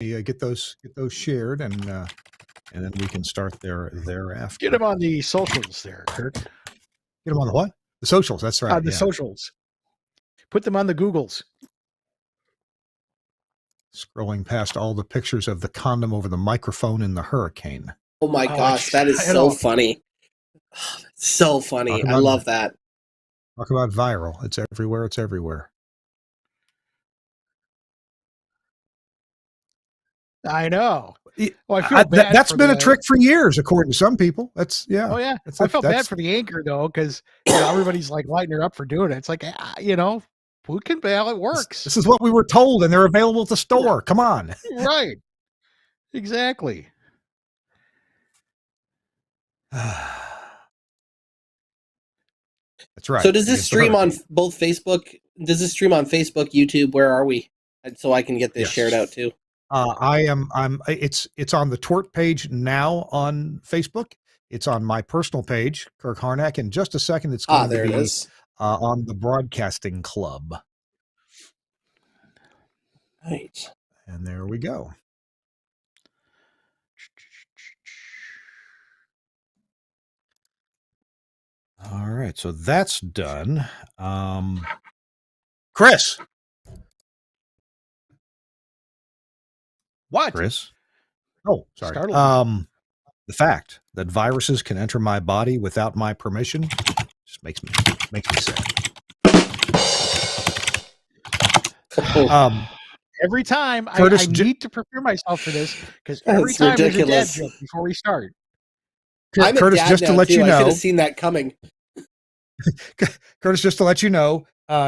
get those shared, and then we can start thereafter. Get them on the socials there, Kurt. Get them on the what? The socials. That's right. On the socials. Put them on the Googles. Scrolling past all the pictures of the condom over the microphone in the hurricane. Oh my gosh, that is so funny. So funny. I love that. Talk about viral. It's everywhere. It's everywhere. I know. Well, I feel bad. That's been a trick for years, according to some people. That's Oh yeah. I felt bad for the anchor though, because everybody's like lighting her up for doing it. It's like who can bail? It works. This is what we were told, and they're available at the store. Come on. Right. Exactly. That's right. So does this stream on both Facebook? Does this stream on Facebook, YouTube? Where are we? So I can get this shared out too. It's on the TWiRT page now on Facebook. It's on my personal page, Kirk Harnack. In just a second, it's going to be on the Broadcasting Club. Right. And there we go. All right, so that's done. Chris. What? Chris? Oh, sorry. Startled. The fact that viruses can enter my body without my permission just makes me sad. Every time I need to prepare myself for this, because every time there's a dad joke before we start. Curtis, just to let you know, I should have seen that coming. Curtis, just to let you know,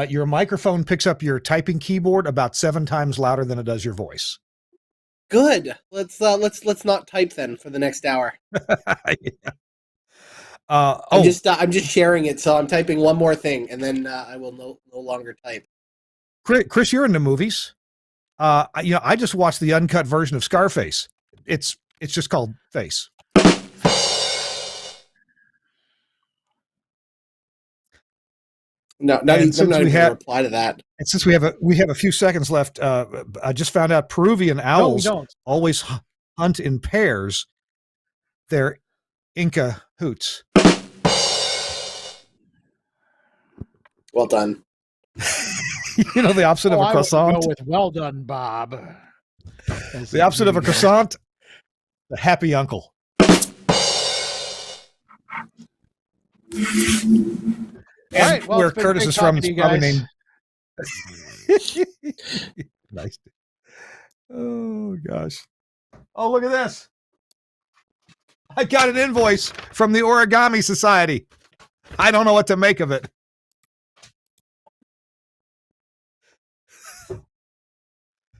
your microphone picks up your typing keyboard about 7 times louder than it does your voice. Good. Let's not type then for the next hour. I'm just sharing it, so I'm typing one more thing, and then I will no longer type. Chris, you're into movies. I just watched the uncut version of Scarface. It's just called Face. No, not even reply to that. And since we have a few seconds left, I just found out Peruvian owls always hunt in pairs. They're Inca hoots. Well done. The opposite of a croissant. I would go with well done, Bob. The opposite of a croissant, the happy uncle. And right, well, where Curtis is from is probably named. Nice. Oh gosh. Oh, look at this. I got an invoice from the Origami Society. I don't know what to make of it.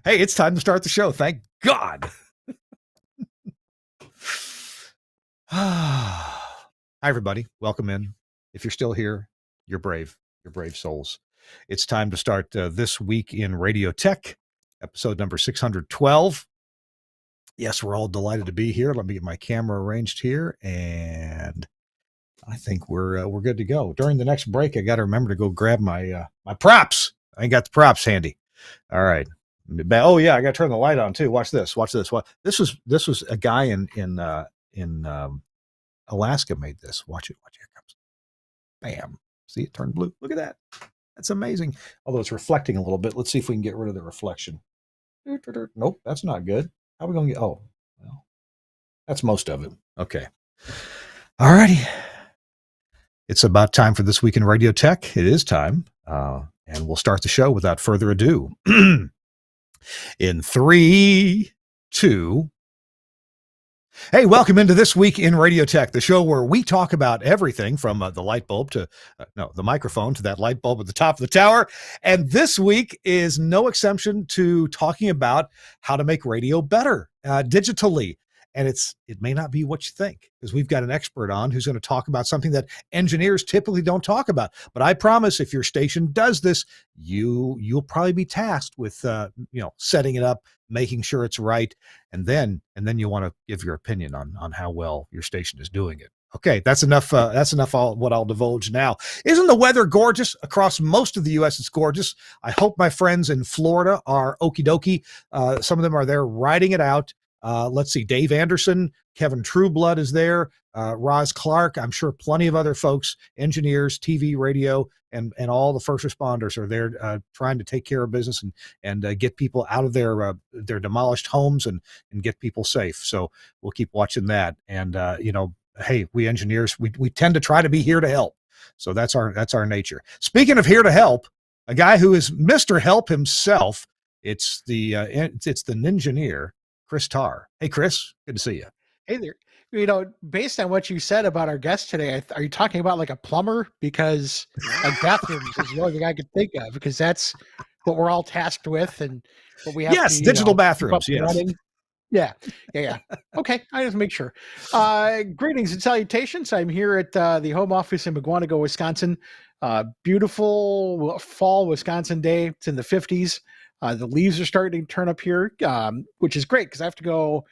Hey, it's time to start the show. Thank God. Hi, everybody. Welcome in. If you're still here, you're brave. You're brave souls. It's time to start This Week in Radio Tech, episode number 612. Yes, we're all delighted to be here. Let me get my camera arranged here, and I think we're good to go. During the next break, I got to remember to go grab my my props. I ain't got the props handy. All right. Oh yeah, I got to turn the light on too. Watch this. Watch this. This was a guy in Alaska made this. Watch it. Watch it. Here it comes. Bam. See it turn blue. Look at that. That's amazing. Although it's reflecting a little bit. Let's see if we can get rid of the reflection. Nope, that's not good. How are we going to get? Oh, well, that's most of it. Okay. All righty. It's about time for This Week in Radio Tech. It is time. And we'll start the show without further ado. In 3, 2. Hey, welcome into This Week in Radio Tech, the show where we talk about everything from the light bulb to, the microphone to that light bulb at the top of the tower. And this week is no exception to talking about how to make radio better digitally. And it may not be what you think, because we've got an expert on who's going to talk about something that engineers typically don't talk about. But I promise, if your station does this, you'll probably be tasked with setting it up, making sure it's right, and then you want to give your opinion on how well your station is doing it. Okay, that's enough. That's enough. What I'll divulge now. Isn't the weather gorgeous across most of the U.S.? It's gorgeous. I hope my friends in Florida are okie dokie. Some of them are there riding it out. Let's see. Dave Anderson, Kevin Trueblood is there. Roz Clark. I'm sure plenty of other folks, engineers, TV, radio, and all the first responders are there trying to take care of business and get people out of their demolished homes and get people safe. So we'll keep watching that. And hey, we engineers, we tend to try to be here to help. So that's our nature. Speaking of here to help, a guy who is Mr. Help himself, it's the Ninjineer, Chris Tarr. Hey, Chris, good to see you. Hey there. Based on what you said about our guest today, are you talking about like a plumber? Because like bathrooms is the only thing I could think of, because that's what we're all tasked with, and what we have to digital bathrooms. Yes. Running. Yeah. Okay, I just make sure. Greetings and salutations. I'm here at the home office in Mugwanago, Wisconsin. Beautiful fall Wisconsin day. It's in the 50s. The leaves are starting to turn up here, which is great because I have to go.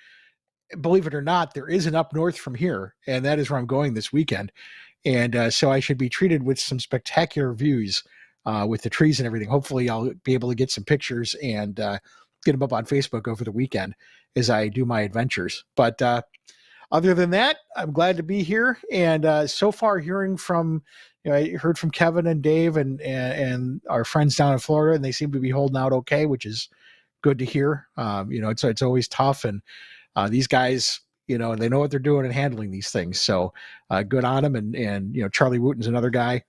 Believe it or not, there is an up north from here, and that is where I'm going this weekend. And so I should be treated with some spectacular views with the trees and everything. Hopefully, I'll be able to get some pictures and get them up on Facebook over the weekend as I do my adventures. But other than that, I'm glad to be here. And so far, hearing from, I heard from Kevin and Dave and our friends down in Florida, and they seem to be holding out okay, which is good to hear. It's always tough, and these guys, they know what they're doing and handling these things. So good on them. And Charlie Wooten's another guy.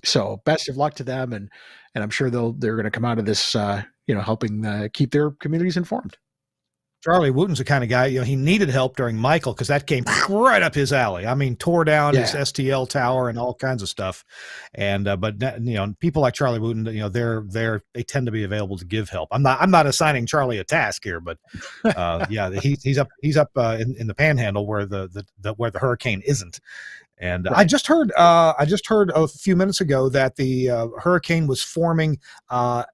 So best of luck to them. And I'm sure they're going to come out of this, helping keep their communities informed. Charlie Wooten's the kind of guy, he needed help during Michael because that came right up his alley. I mean, tore down his STL tower and all kinds of stuff. And but people like Charlie Wooten, they tend to be available to give help. I'm not assigning Charlie a task here, but he's up in the Panhandle where the hurricane isn't. And right. I just heard a few minutes ago that the hurricane was forming a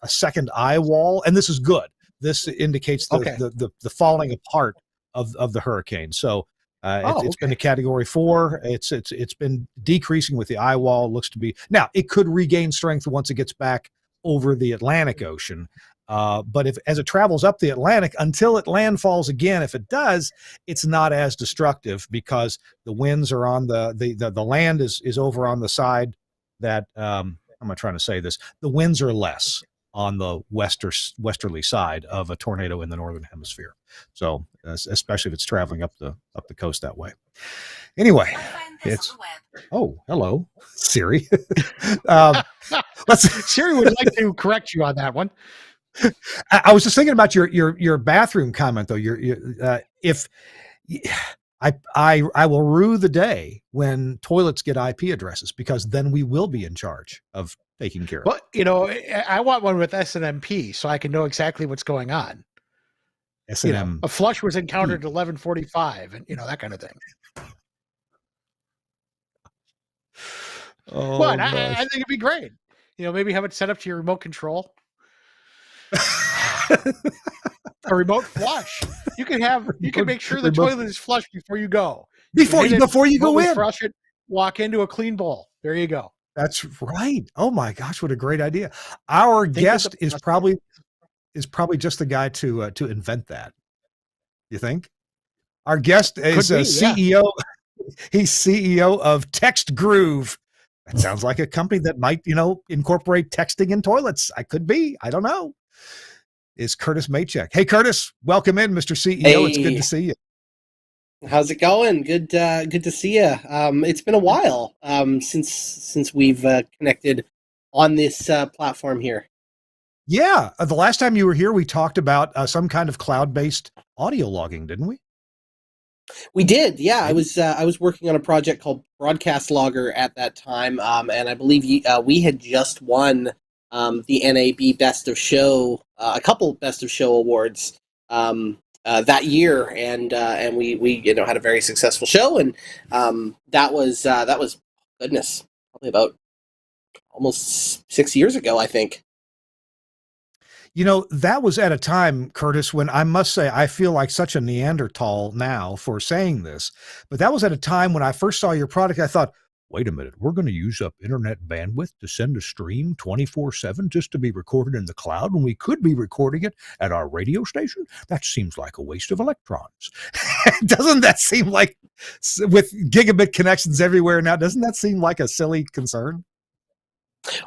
second eye wall, and this is good. This indicates the falling apart of the hurricane. So it's been a Category 4. It's been decreasing with the eye wall. Looks to be now. It could regain strength once it gets back over the Atlantic Ocean. But as it travels up the Atlantic until it landfalls again, if it does, it's not as destructive because the winds are on the land is over on the side that I'm not trying to say this. The winds are less on the westerly side of a tornado in the northern hemisphere. So especially if it's traveling up the coast that way. Anyway, hello, Siri. Siri would like to correct you on that one. I was just thinking about your bathroom comment though. I will rue the day when toilets get IP addresses, because then we will be in charge of taking care of it. Well, I want one with SNMP so I can know exactly what's going on. SNM. A flush was encountered at 11:45, and that kind of thing. But I think it'd be great. Maybe have it set up to your remote control. A remote flush. You can make sure the toilet is flushed before you go. Before you go in. Flush it, walk into a clean bowl. There you go. That's right. Oh my gosh, what a great idea. Our guest is probably just the guy to invent that. You think? Our guest is CEO. Yeah. He's CEO of TextGroove. That sounds like a company that might, incorporate texting in toilets. I don't know. Is Curtis Machek. Hey, Curtis, welcome in, Mr. CEO. Hey. It's good to see you. How's it going? Good to see you. It's been a while since we've connected on this platform here. Yeah, the last time you were here, we talked about some kind of cloud-based audio logging, didn't we? We did, yeah. I was working on a project called Broadcast Logger at that time, and I believe we had just won the NAB Best of Show, a couple Best of Show awards that year, and we had a very successful show, and that was goodness, probably about almost 6 years ago, I think. That was at a time, Curtis, when I must say I feel like such a Neanderthal now for saying this, but that was at a time when I first saw your product. I thought, wait a minute, we're going to use up internet bandwidth to send a stream 24/7 just to be recorded in the cloud when we could be recording it at our radio station? That seems like a waste of electrons. Doesn't that seem like, with gigabit connections everywhere now, doesn't that seem like a silly concern?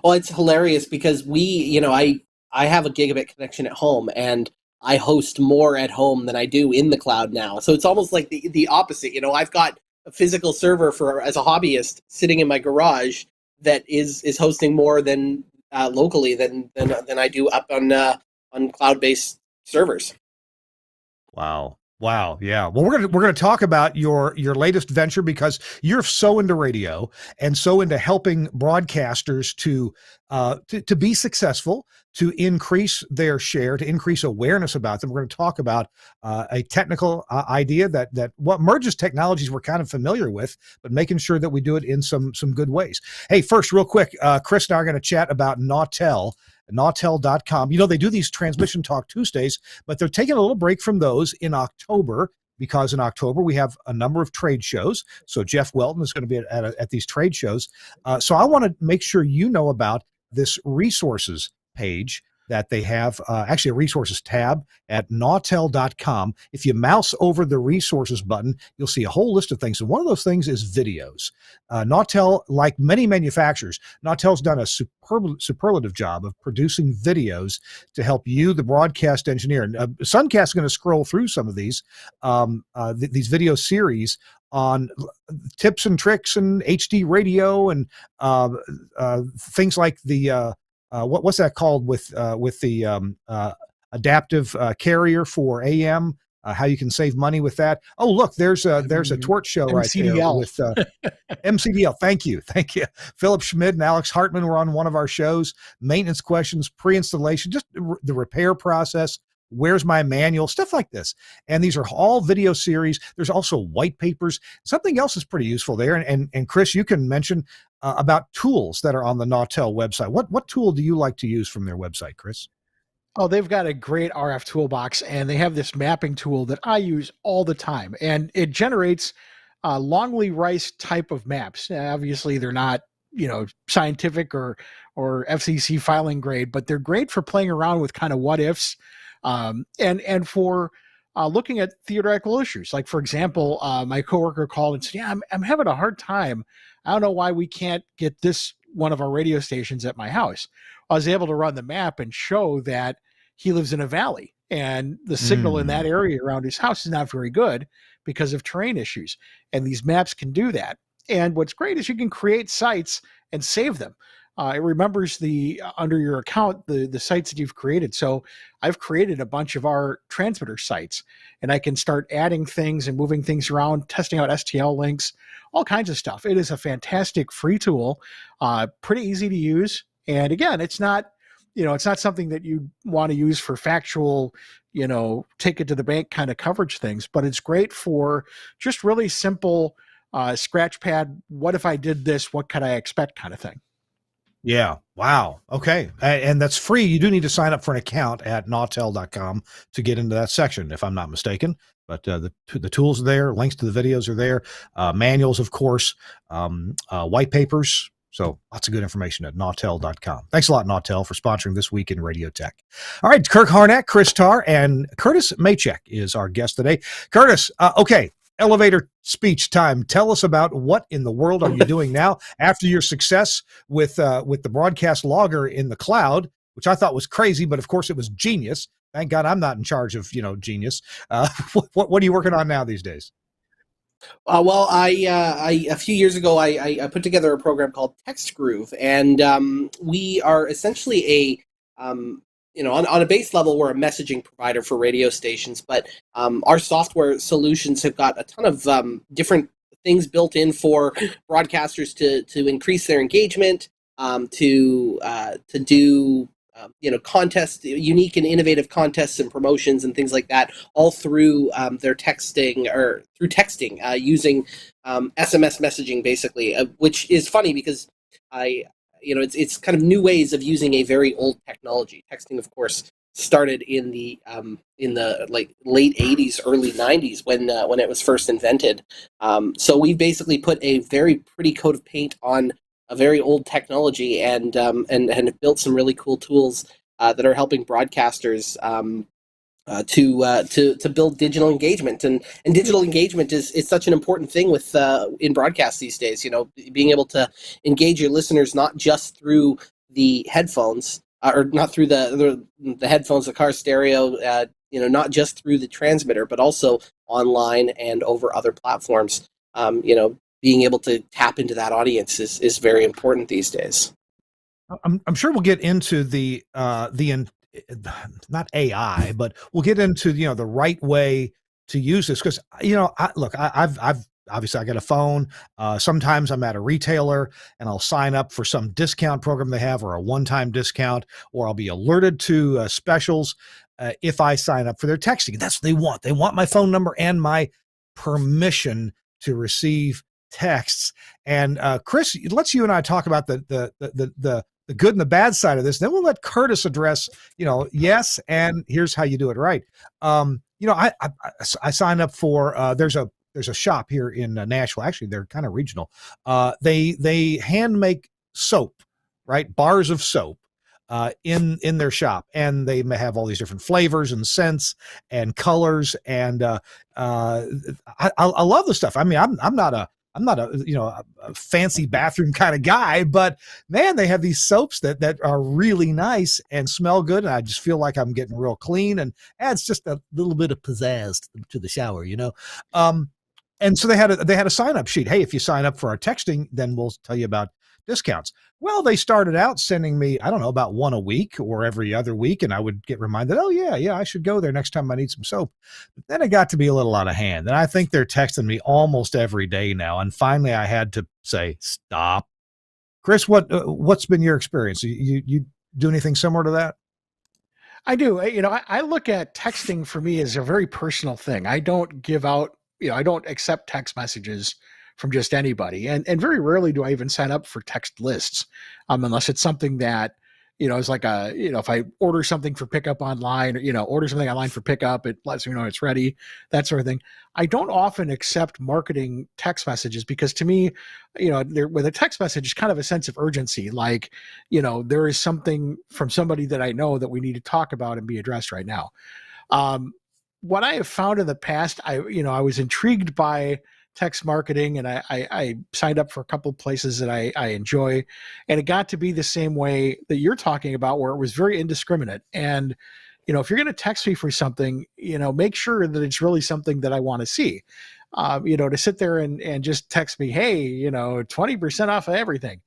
Well, it's hilarious because I have a gigabit connection at home, and I host more at home than I do in the cloud now. So it's almost like the opposite. I've got a physical server as a hobbyist sitting in my garage that is hosting more than locally than I do up on cloud-based servers. Wow. Yeah. Well, we're gonna talk about your latest venture, because you're so into radio and so into helping broadcasters to be successful, to increase their share, to increase awareness about them. We're going to talk about a technical idea that what merges technologies we're kind of familiar with, but making sure that we do it in some good ways. Hey, first, real quick, Chris and I are going to chat about Nautel.com. They do these Transmission Talk Tuesdays, but they're taking a little break from those in October, because in October we have a number of trade shows. So Jeff Welton is going to be at these trade shows. So I want to make sure you know about this resources page that they have, actually a resources tab at Nautel.com. If you mouse over the resources button, you'll see a whole list of things. And one of those things is videos. Nautel, like many manufacturers, Nautel's done a superlative job of producing videos to help you, the broadcast engineer. And Suncast is going to scroll through some of these video series on tips and tricks and HD radio and things like the what's that called with the adaptive carrier for AM? How you can save money with that? Oh, look, there's a TWiRT show right there with MCDL. Thank you. Philip Schmid and Alex Hartman were on one of our shows. Maintenance questions, pre-installation, just the repair process. Where's my manual? Stuff like this. And these are all video series. There's also white papers. Something else is pretty useful there. And Chris, you can mention about tools that are on the Nautel website. What tool do you like to use from their website, Chris? Oh, they've got a great RF toolbox, and they have this mapping tool that I use all the time, and it generates Longley Rice type of maps. Obviously, they're not scientific or FCC filing grade, but they're great for playing around with kind of what ifs. And for looking at theoretical issues. Like, for example, my coworker called and said, yeah, I'm having a hard time. I don't know why we can't get this one of our radio stations at my house. I was able to run the map and show that he lives in a valley, and the signal in that area around his house is not very good because of terrain issues. And these maps can do that. And what's great is you can create sites and save them. It remembers under your account, the sites that you've created. So I've created a bunch of our transmitter sites, and I can start adding things and moving things around, testing out STL links, all kinds of stuff. It is a fantastic free tool, pretty easy to use. And again, it's not something that you want to use for factual, take it to the bank kind of coverage things, but it's great for just really simple scratch pad. What if I did this? What could I expect kind of thing? Yeah. Wow. Okay. And that's free. You do need to sign up for an account at Nautel.com to get into that section, if I'm not mistaken. But the tools are there. Links to the videos are there. Manuals, of course. White papers. So lots of good information at Nautel.com. Thanks a lot, Nautel, for sponsoring This Week in Radio Tech. All right. Kirk Harnack, Chris Tarr, and Curtis Machek is our guest today. Curtis, okay. Elevator speech time. Tell us about what in the world are you doing now after your success with the broadcast logger in the cloud, which I thought was crazy, but of course it was genius. Thank God I'm not in charge of genius. What are you working on now these days? Well, I a few years ago I put together a program called TextGroove, and we are essentially on a base level, we're a messaging provider for radio stations, but our software solutions have got a ton of different things built in for broadcasters to increase their engagement, to do contests, unique and innovative contests and promotions and things like that, all through their texting using SMS messaging, basically, which is funny because it's kind of new ways of using a very old technology. Texting, of course, started in the like late 80s, early 90s when it was first invented. So we've basically put a very pretty coat of paint on a very old technology, and have built some really cool tools that are helping broadcasters to build digital engagement, and digital engagement is such an important thing with in broadcast these days. You know, being able to engage your listeners not just through the headphones, or not through the headphones, the car stereo, you know, not just through the transmitter, but also online and over other platforms. You know, being able to tap into that audience is very important these days. I'm sure we'll get into the not AI, but we'll get into, you know, the right way to use this, because, you know, I've obviously I got a phone. Sometimes I'm at a retailer and I'll sign up for some discount program they have, or a one-time discount, or I'll be alerted to specials if I sign up for their texting. That's what they want. They want my phone number and my permission to receive texts. And Chris, let's you and I talk about the good and the bad side of this. Then we'll let Curtis address, you know, yes, and here's how you do it right. You know, I signed up for there's a shop here in Nashville. Actually, they're kind of regional. They hand make soap, right? Bars of soap in their shop, and they may have all these different flavors and scents and colors. And I love the stuff. I mean, I'm not a you know, a fancy bathroom kind of guy, but man, they have these soaps that are really nice and smell good, and I just feel like I'm getting real clean, and adds just a little bit of pizzazz to the shower, you know. And so they had a sign up sheet. Hey, if you sign up for our texting, then we'll tell you about discounts. Well, they started out sending me, I don't know, about one a week or every other week, and I would get reminded, oh yeah, I should go there next time I need some soap. But then it got to be a little out of hand, and I think they're texting me almost every day now. And finally, I had to say, stop. Chris, what's been your experience? You do anything similar to that? I do. You know, I look at texting for me as a very personal thing. I don't give out, you know, I don't accept text messages from just anybody. And very rarely do I even sign up for text lists, unless it's something that, you know, is like a, you know, if I order something for pickup online, or, you know, order something online for pickup, it lets me know it's ready, that sort of thing. I don't often accept marketing text messages because, to me, you know, with a text message, it's kind of a sense of urgency. Like, you know, there is something from somebody that I know that we need to talk about and be addressed right now. What I have found in the past, I was intrigued by text marketing, and I signed up for a couple of places that I enjoy, and it got to be the same way that you're talking about, where it was very indiscriminate. And, you know, if you're going to text me for something, you know, make sure that it's really something that I want to see. You know, to sit there and just text me, hey, you know, 20% off of everything,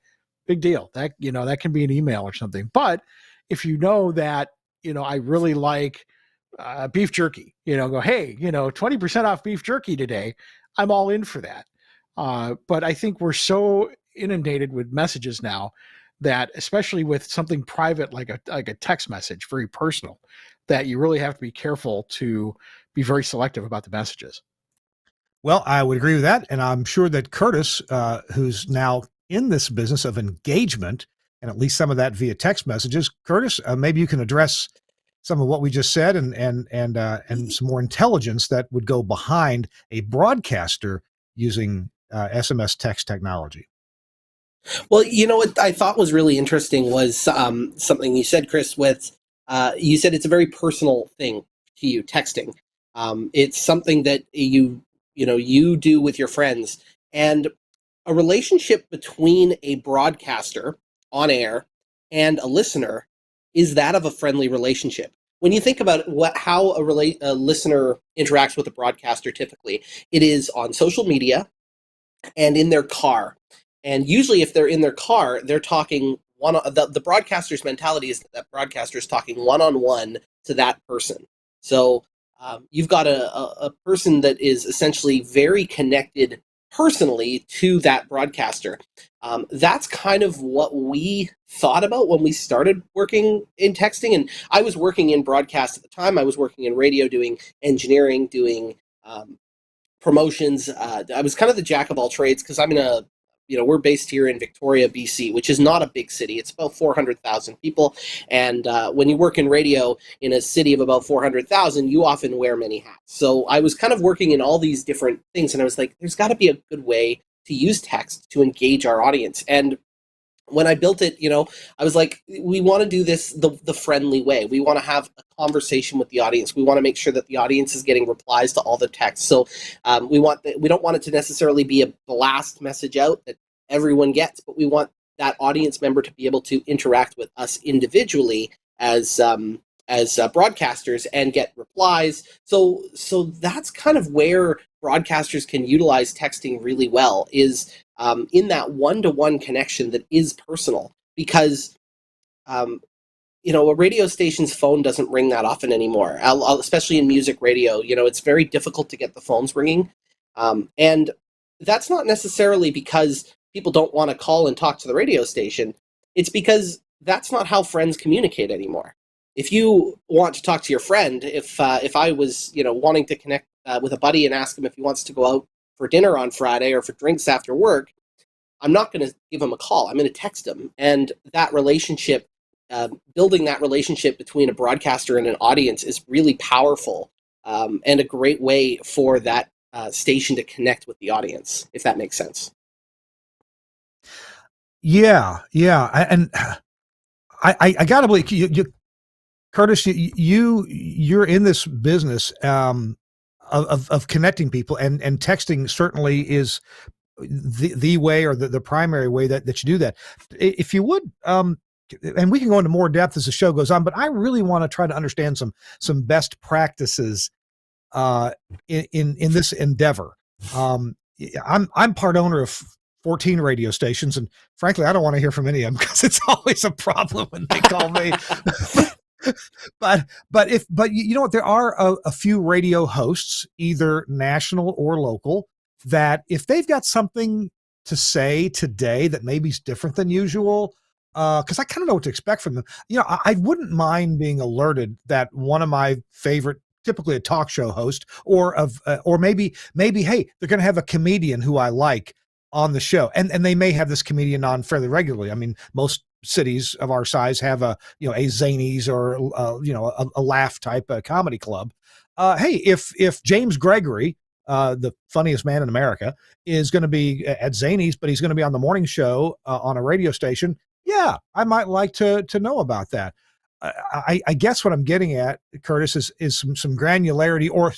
big deal. That, you know, that can be an email or something. But if you know that, you know, I really like beef jerky, you know, go, hey, you know, 20% off beef jerky today, I'm all in for that. But I think we're so inundated with messages now that, especially with something private like a text message, very personal, that you really have to be careful to be very selective about the messages. Well, I would agree with that. And I'm sure that Curtis, who's now in this business of engagement, and at least some of that via text messages, Curtis, maybe you can address some of what we just said, and some more intelligence that would go behind a broadcaster using SMS text technology. Well, you know what I thought was really interesting was something you said, Chris. With you said it's a very personal thing to you, texting. It's something that you do with your friends, and a relationship between a broadcaster on air and a listener is that of a friendly relationship. When you think about how a listener interacts with a broadcaster, typically it is on social media and in their car. And usually, if they're in their car, they're talking the broadcaster's mentality is that broadcaster is talking one-on-one to that person. So you've got a person that is essentially very connected personally to that broadcaster. That's kind of what we thought about when we started working in texting. And I was working in broadcast at the time. I was working in radio, doing engineering, doing promotions. I was kind of the jack of all trades because I'm in a we're based here in Victoria, BC, which is not a big city. It's about 400,000 people. And when you work in radio in a city of about 400,000, you often wear many hats. So I was kind of working in all these different things, and I was like, there's got to be a good way to use text to engage our audience. And when I built it, I was like, we want to do this the friendly way. We want to have a conversation with the audience. We want to make sure that the audience is getting replies to all the text. So we don't want it to necessarily be a blast message out that everyone gets, but we want that audience member to be able to interact with us individually as broadcasters and get replies. So that's kind of where broadcasters can utilize texting really well, is in that one-to-one connection that is personal, because a radio station's phone doesn't ring that often anymore, especially in music radio. It's very difficult to get the phones ringing, and that's not necessarily because people don't want to call and talk to the radio station. It's because that's not how friends communicate anymore. If you want to talk to your friend, if I was wanting to connect with a buddy and ask him if he wants to go out for dinner on Friday or for drinks after work, I'm not going to give him a call. I'm going to text him. And that relationship, building that relationship between a broadcaster and an audience, is really powerful, and a great way for that station to connect with the audience, if that makes sense. Yeah. And I gotta believe you, Curtis, you're in this business of connecting people, and texting certainly is the way, or the primary way that you do that. If you would, and we can go into more depth as the show goes on, but I really want to try to understand some best practices in this endeavor. I'm part owner of 14 radio stations, and frankly, I don't want to hear from any of them because it's always a problem when they call me. But you know what? There are a few radio hosts, either national or local, that if they've got something to say today that maybe is different than usual, because I kind of know what to expect from them. I wouldn't mind being alerted that one of my favorite, typically a talk show host, or maybe, hey, they're going to have a comedian who I like on the show, and they may have this comedian on fairly regularly. I mean, most cities of our size have a Zanies or a laugh type comedy club. Hey, if James Gregory, the funniest man in America, is going to be at Zanies, but he's going to be on the morning show on a radio station, yeah, I might like to know about that. I guess what I'm getting at, Curtis, is some granularity or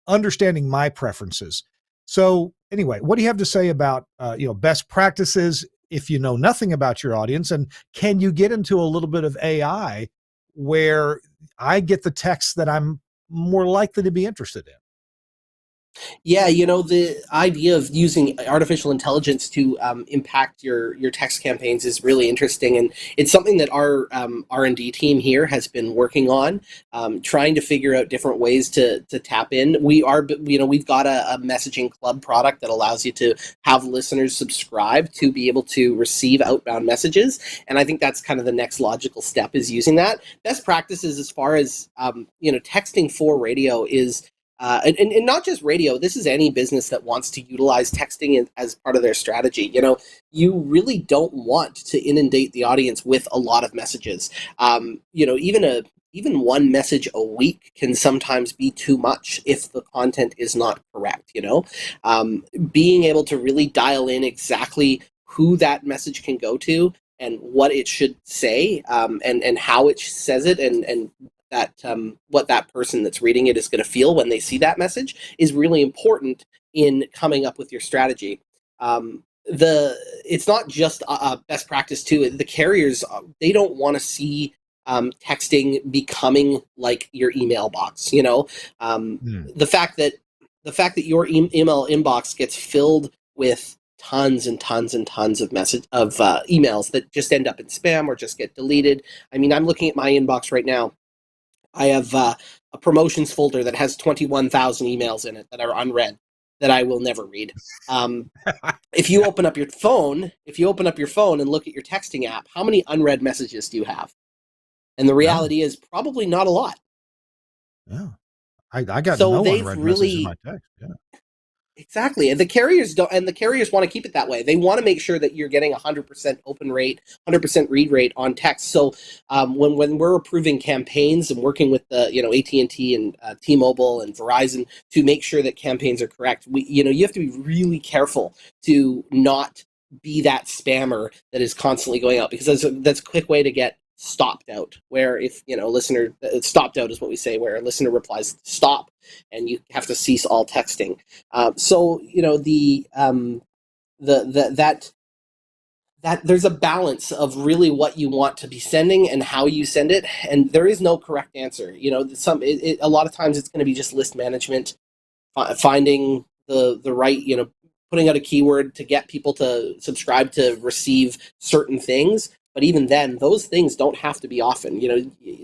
understanding my preferences. So anyway, what do you have to say about best practices if you know nothing about your audience, and can you get into a little bit of AI where I get the text that I'm more likely to be interested in? Yeah, the idea of using artificial intelligence to impact your text campaigns is really interesting, and it's something that our R&D team here has been working on, trying to figure out different ways to tap in. We've got a messaging club product that allows you to have listeners subscribe to be able to receive outbound messages, and I think that's kind of the next logical step, is using that. Best practices as far as texting for radio is. And not just radio, this is any business that wants to utilize texting as part of their strategy. You really don't want to inundate the audience with a lot of messages. Even one message a week can sometimes be too much if the content is not correct. Being able to really dial in exactly who that message can go to and what it should say, and how it says it, and that what that person that's reading it is going to feel when they see that message is really important in coming up with your strategy. It's not just a best practice too. The carriers, they don't want to see texting becoming like your email box. The fact that your email inbox gets filled with tons and tons and tons of emails that just end up in spam or just get deleted. I mean, I'm looking at my inbox right now. I have a promotions folder that has 21,000 emails in it that are unread, that I will never read. If you open up your phone and look at your texting app, how many unread messages do you have? And the reality is probably not a lot. Yeah, I got no unread messages in my text. Yeah. Exactly. And the carriers want to keep it that way. They want to make sure that you're getting 100% open rate, 100% read rate on text. So when we're approving campaigns and working with the, AT&T and T-Mobile and Verizon to make sure that campaigns are correct, you have to be really careful to not be that spammer that is constantly going out, because that's a quick way to get stopped out, where if listener stopped out is what we say, where a listener replies stop and you have to cease all texting. So that there's a balance of really what you want to be sending and how you send it, and there is no correct answer. A lot of times it's going to be just list management, finding the right, putting out a keyword to get people to subscribe to receive certain things. But even then, those things don't have to be often.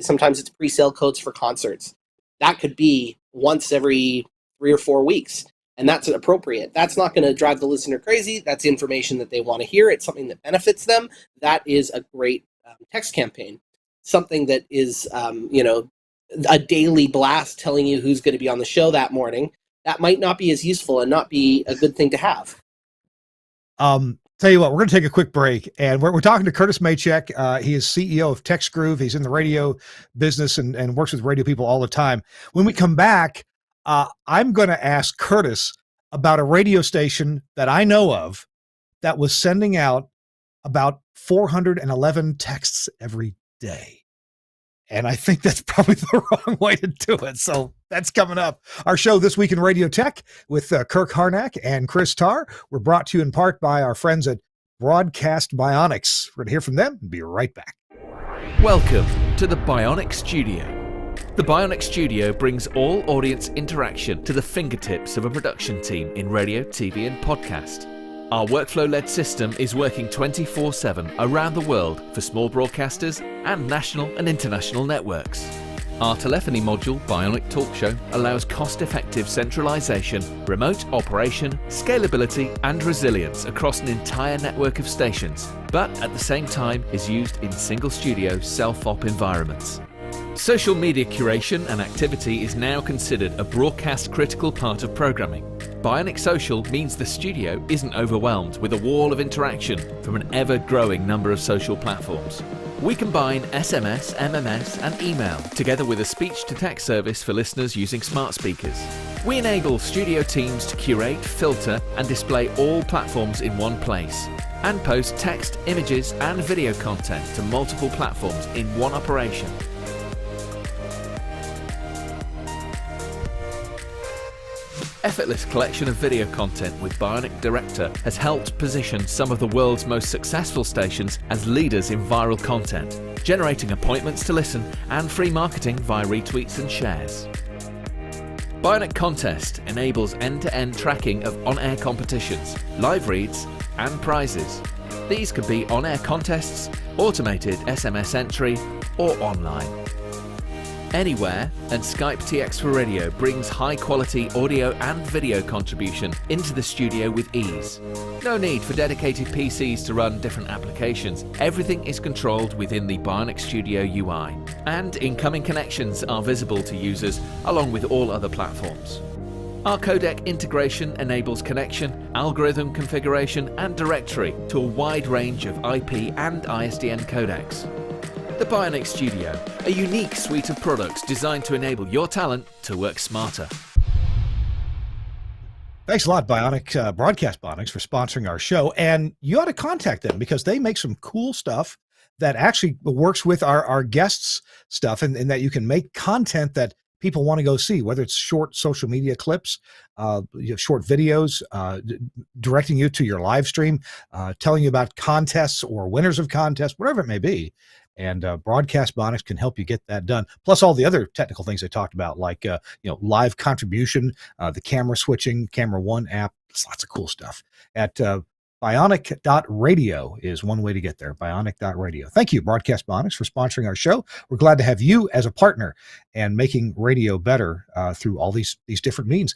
Sometimes it's pre-sale codes for concerts. That could be once every 3 or 4 weeks, and that's appropriate. That's not going to drive the listener crazy. That's information that they want to hear. It's something that benefits them. That is a great text campaign. Something that is, a daily blast telling you who's going to be on the show that morning, that might not be as useful and not be a good thing to have. Tell you what, we're going to take a quick break, and we're talking to Curtis Machek. He is CEO of TextGroove. He's in the radio business and works with radio people all the time. When we come back, I'm going to ask Curtis about a radio station that I know of that was sending out about 411 texts every day. And I think that's probably the wrong way to do it. So that's coming up. Our show, This Week in Radio Tech, with Kirk Harnack and Chris Tarr. We're brought to you in part by our friends at Broadcast Bionics. We're going to hear from them and be right back. Welcome to the Bionic Studio. The Bionic Studio brings all audience interaction to the fingertips of a production team in radio, TV, and podcast. Our workflow-led system is working 24/7 around the world for small broadcasters and national and international networks. Our telephony module, Bionic Talk Show, allows cost-effective centralization, remote operation, scalability, and resilience across an entire network of stations, but at the same time is used in single-studio self-op environments. Social media curation and activity is now considered a broadcast-critical part of programming. Bionic Social means the studio isn't overwhelmed with a wall of interaction from an ever-growing number of social platforms. We combine SMS, MMS, and email together with a speech-to-text service for listeners using smart speakers. We enable studio teams to curate, filter, and display all platforms in one place, and post text, images, and video content to multiple platforms in one operation. Effortless collection of video content with Bionic Director has helped position some of the world's most successful stations as leaders in viral content, generating appointments to listen and free marketing via retweets and shares. Bionic Contest enables end-to-end tracking of on-air competitions, live reads, and prizes. These could be on-air contests, automated SMS entry, or online. Anywhere, and Skype TX for Radio brings high-quality audio and video contribution into the studio with ease. No need for dedicated PCs to run different applications. Everything is controlled within the Bionic Studio UI, and incoming connections are visible to users along with all other platforms. Our Codec Integration enables connection, algorithm configuration, and directory to a wide range of IP and ISDN codecs. The Bionic Studio, a unique suite of products designed to enable your talent to work smarter. Thanks a lot, Bionic, Broadcast Bionics, for sponsoring our show. And you ought to contact them because they make some cool stuff that actually works with our guests' stuff, and that you can make content that people want to go see, whether it's short social media clips, short videos, directing you to your live stream, telling you about contests or winners of contests, whatever it may be. And Broadcast Bionics can help you get that done. Plus all the other technical things I talked about, like live contribution, the camera switching, Camera One app. There's lots of cool stuff. At bionic.radio is one way to get there. Bionic.radio. Thank you, Broadcast Bionics, for sponsoring our show. We're glad to have you as a partner and making radio better through all these different means.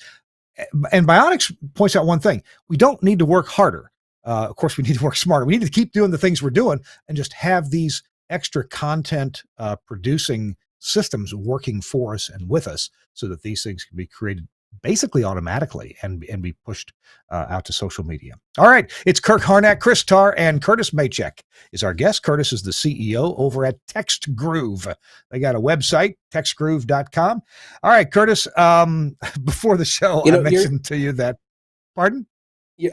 And Bionics points out one thing: we don't need to work harder. Of course, we need to work smarter. We need to keep doing the things we're doing and just have these extra content producing systems working for us and with us so that these things can be created basically automatically and be pushed out to social media. All right, it's Kirk Harnack, Chris Tarr, and Curtis Machek is our guest. Curtis is the CEO over at TextGroove. They got a website, textgroove.com. All right, Curtis, before the show, I mentioned to you that, pardon?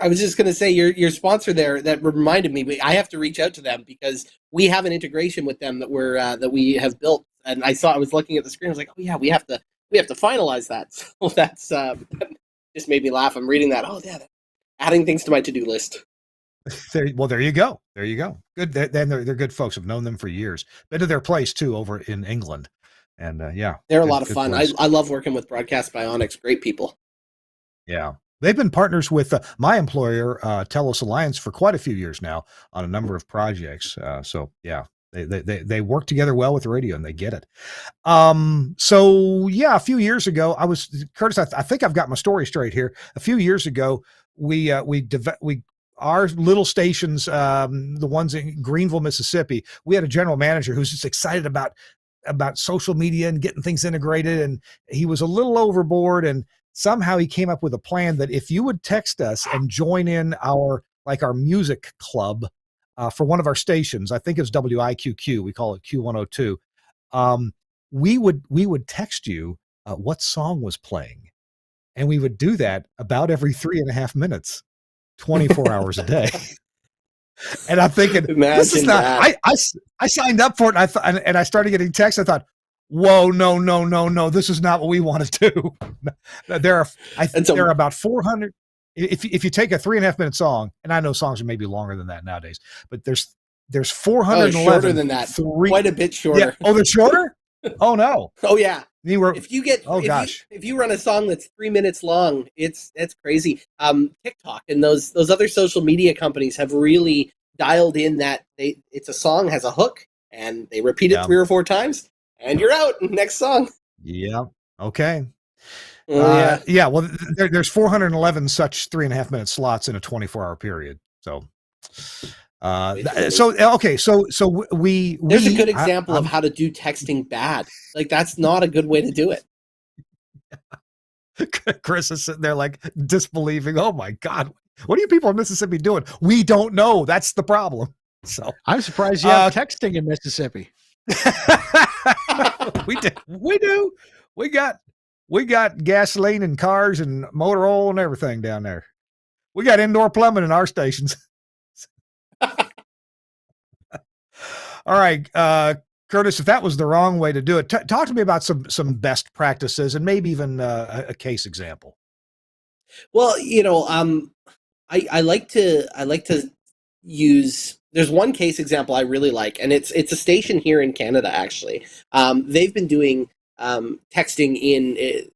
I was just going to say your sponsor there, that reminded me, I have to reach out to them because we have an integration with them that we have built. And I was looking at the screen. I was like, oh yeah, we have to finalize that. So that's just made me laugh. I'm reading that. Oh yeah, adding things to my to-do list. There you go. There you go. Good. Then they're good folks. I've known them for years. Been to their place too over in England, and they're a lot of fun. I love working with Broadcast Bionics. Great people. Yeah. They've been partners with my employer, Telos Alliance, for quite a few years now on a number of projects. So yeah, they work together well with the radio and they get it. So yeah, a few years ago, Curtis. I think I've got my story straight here. A few years ago, our little stations, the ones in Greenville, Mississippi, we had a general manager who's just excited about social media and getting things integrated, and he was a little overboard, and somehow he came up with a plan that if you would text us and join in our music club for one of our stations, I think it's WIQQ, we call it Q102, we would text you what song was playing, and we would do that about every 3.5 minutes, 24 hours a day. And I'm thinking, this is not. I signed up for it, and I started getting texts. I thought, whoa, no, this is not what we want to do. There are about 400. If you take a 3.5 minute song, and I know songs are maybe longer than that nowadays, but there's 411. Shorter than that. Quite a bit shorter. Yeah. Oh, they're shorter? Oh no. Oh yeah. If you run a song that's 3 minutes long, it's crazy. TikTok and those other social media companies have really dialed in that it's a song has a hook and they repeat it 3 or 4 times and you're out. Next song. Yeah. Okay. Yeah. Well, there's 411 such 3.5 minute slots in a 24-hour period. So. There's a good example of how to do texting bad. Like that's not a good way to do it. Chris is sitting there like disbelieving. Oh my God, what are you people in Mississippi doing? We don't know. That's the problem. So I'm surprised you have texting in Mississippi. We do. We got gasoline and cars and motor oil and everything down there. We got indoor plumbing in our stations. All right, Curtis, if that was the wrong way to do it, talk to me about some best practices and maybe even a case example. Well, I like to use. There's one case example I really like, and it's a station here in Canada. Actually, they've been doing texting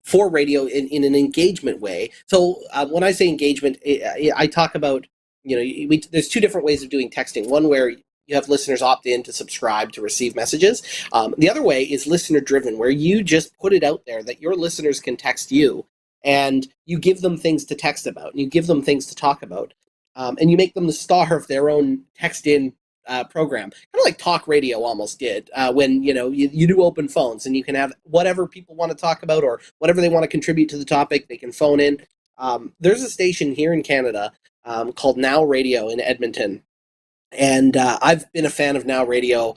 for radio in an engagement way. So when I say engagement, I talk about there's 2 different ways of doing texting. One where you have listeners opt in to subscribe to receive messages. The other way is listener driven, where you just put it out there that your listeners can text you and you give them things to text about and you give them things to talk about. And you make them the star of their own text-in program. Kind of like talk radio almost did when, you do open phones and you can have whatever people want to talk about or whatever they want to contribute to the topic, they can phone in. There's a station here in Canada called Now Radio in Edmonton. And I've been a fan of Now Radio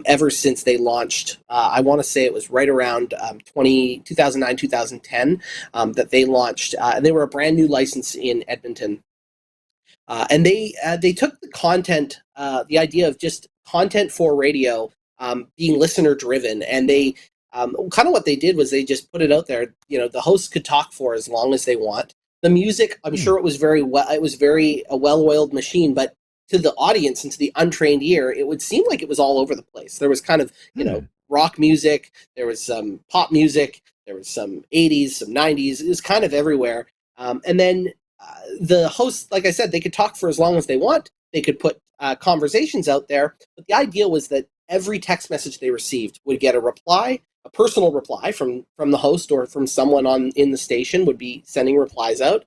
ever since they launched. I want to say it was right around 2009, 2010 that they launched. And they were a brand new license in Edmonton. And they took the content, the idea of just content for radio being listener driven. And they kind of what they did was they just put it out there. The hosts could talk for as long as they want. The music, I'm sure it was very a well-oiled machine, but to the audience and to the untrained ear, it would seem like it was all over the place. There was kind of, rock music, there was some pop music, there was some 80s, some 90s. It was kind of everywhere. And then the hosts, like I said, they could talk for as long as they want. They could put conversations out there. But the idea was that every text message they received would get a reply, a personal reply from the host or from someone in the station would be sending replies out.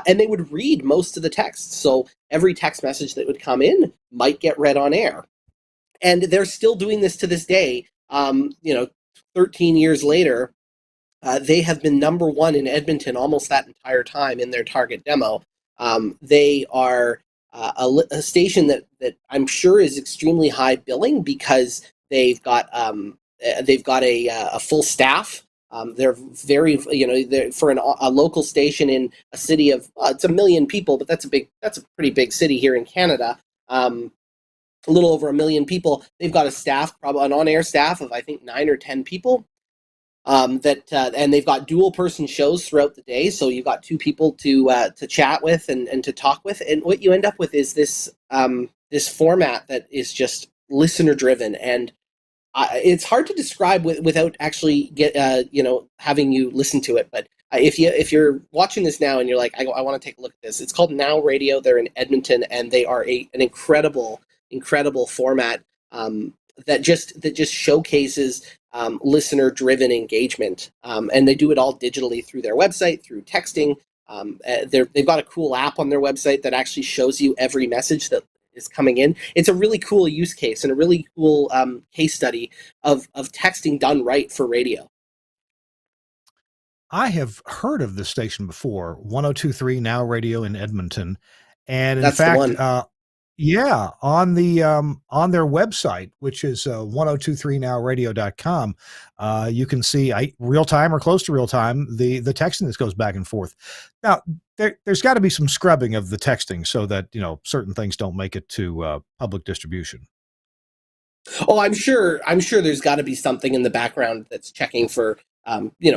And they would read most of the text. So every text message that would come in might get read on air. And they're still doing this to this day. 13 years later, They have been number one in Edmonton almost that entire time in their target demo. They are a station that I'm sure is extremely high billing because they've got a full staff. They're very, they're, for a local station in a city of it's 1 million people, but that's a pretty big city here in Canada. A little over 1 million people. They've got a staff, probably an on-air staff of I think 9 or 10 people. And they've got dual person shows throughout the day, so you've got 2 people to chat with and to talk with, and what you end up with is this format that is just listener driven, and it's hard to describe without actually having you listen to it. But if you're watching this now and you're like, I want to take a look at this, it's called Now Radio. They're in Edmonton, and they are an incredible format that just showcases listener-driven engagement, and they do it all digitally through their website, through texting. They've got a cool app on their website that actually shows you every message that is coming in. It's a really cool use case and a really cool case study of texting done right for radio. I have heard of this station before, 102.3 Now Radio in Edmonton, and in That's the fact, one. yeah, on their website, which is 1023nowradio.com, you can see real time or close to real time the texting that goes back and forth. Now, there's got to be some scrubbing of the texting so that certain things don't make it to public distribution. Oh, I'm sure there's got to be something in the background that's checking for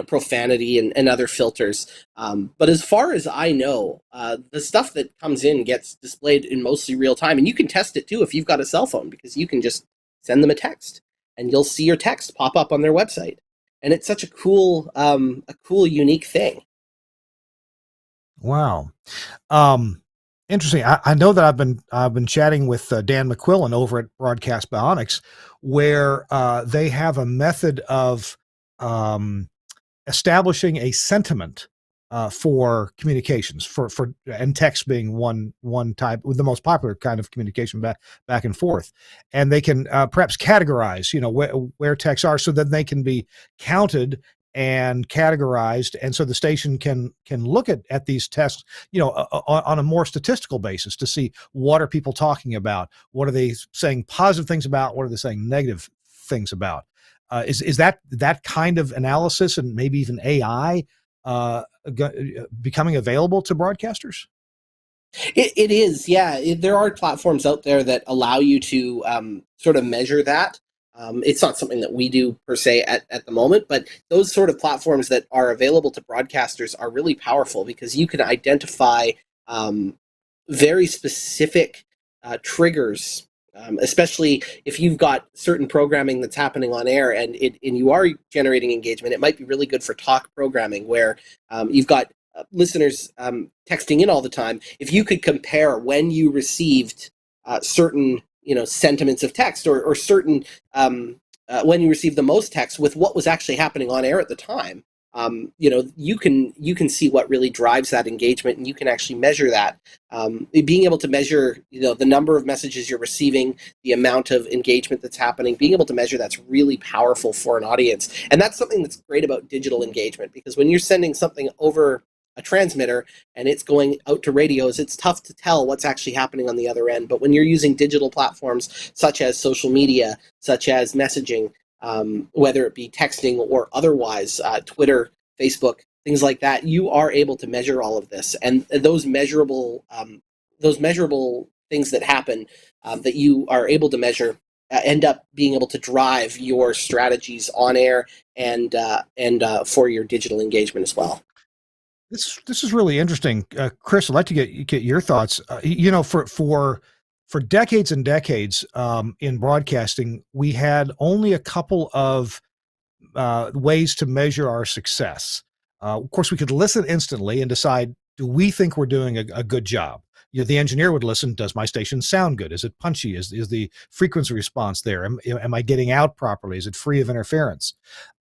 profanity and other filters. But as far as I know, the stuff that comes in gets displayed in mostly real time, and you can test it too if you've got a cell phone, because you can just send them a text and you'll see your text pop up on their website. And it's such a cool, unique thing. Wow. Interesting. I know that I've been chatting with Dan McQuillan over at Broadcast Bionics, where they have a method of establishing a sentiment for communications, and text being one type, with the most popular kind of communication back and forth, and they can perhaps categorize, where texts are, so that they can be counted and categorized, and so the station can look at these tests, on a more statistical basis to see what are people talking about, what are they saying positive things about, what are they saying negative things about. Is that kind of analysis and maybe even AI becoming available to broadcasters? It is, yeah. There are platforms out there that allow you to sort of measure that. It's not something that we do per se at the moment, but those sort of platforms that are available to broadcasters are really powerful, because you can identify very specific triggers, especially if you've got certain programming that's happening on air and you are generating engagement. It might be really good for talk programming, where you've got listeners texting in all the time. If you could compare when you received certain sentiments of text, or certain when you received the most text with what was actually happening on air at the time, you can see what really drives that engagement, and you can actually measure that. Being able to measure the number of messages you're receiving, the amount of engagement that's happening, being able to measure that's really powerful for an audience. And that's something that's great about digital engagement, because when you're sending something over a transmitter and it's going out to radios, it's tough to tell what's actually happening on the other end. But when you're using digital platforms such as social media, such as messaging, whether it be texting or otherwise, Twitter, Facebook, things like that, you are able to measure all of this, and those measurable things that happen, that you are able to measure, end up being able to drive your strategies on air and for your digital engagement as well. This is really interesting, Chris. I'd like to get your thoughts. For decades and decades in broadcasting, we had only a couple of ways to measure our success. Of course, we could listen instantly and decide, do we think we're doing a good job? The engineer would listen. Does my station sound good? Is it punchy? Is the frequency response there? Am I getting out properly? Is it free of interference?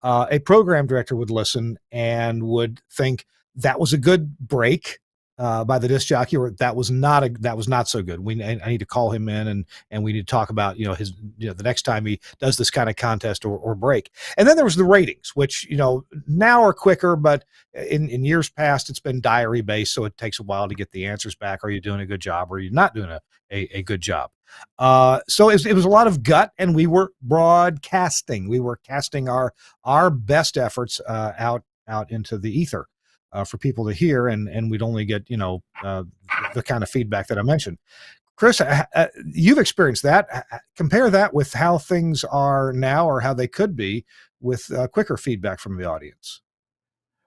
A program director would listen and would think that was a good break. by the disc jockey, or that was not so good. I need to call him in and we need to talk about, his, the next time he does this kind of contest or break. And then there was the ratings, which, now are quicker, but in years past, it's been diary based. So it takes a while to get the answers back. Are you doing a good job? Or are you not doing a good job? So it was a lot of gut, and we were broadcasting. We were casting our best efforts out into the ether. For people to hear, and we'd only get, the kind of feedback that I mentioned. Chris, you've experienced that. Compare that with how things are now, or how they could be with quicker feedback from the audience.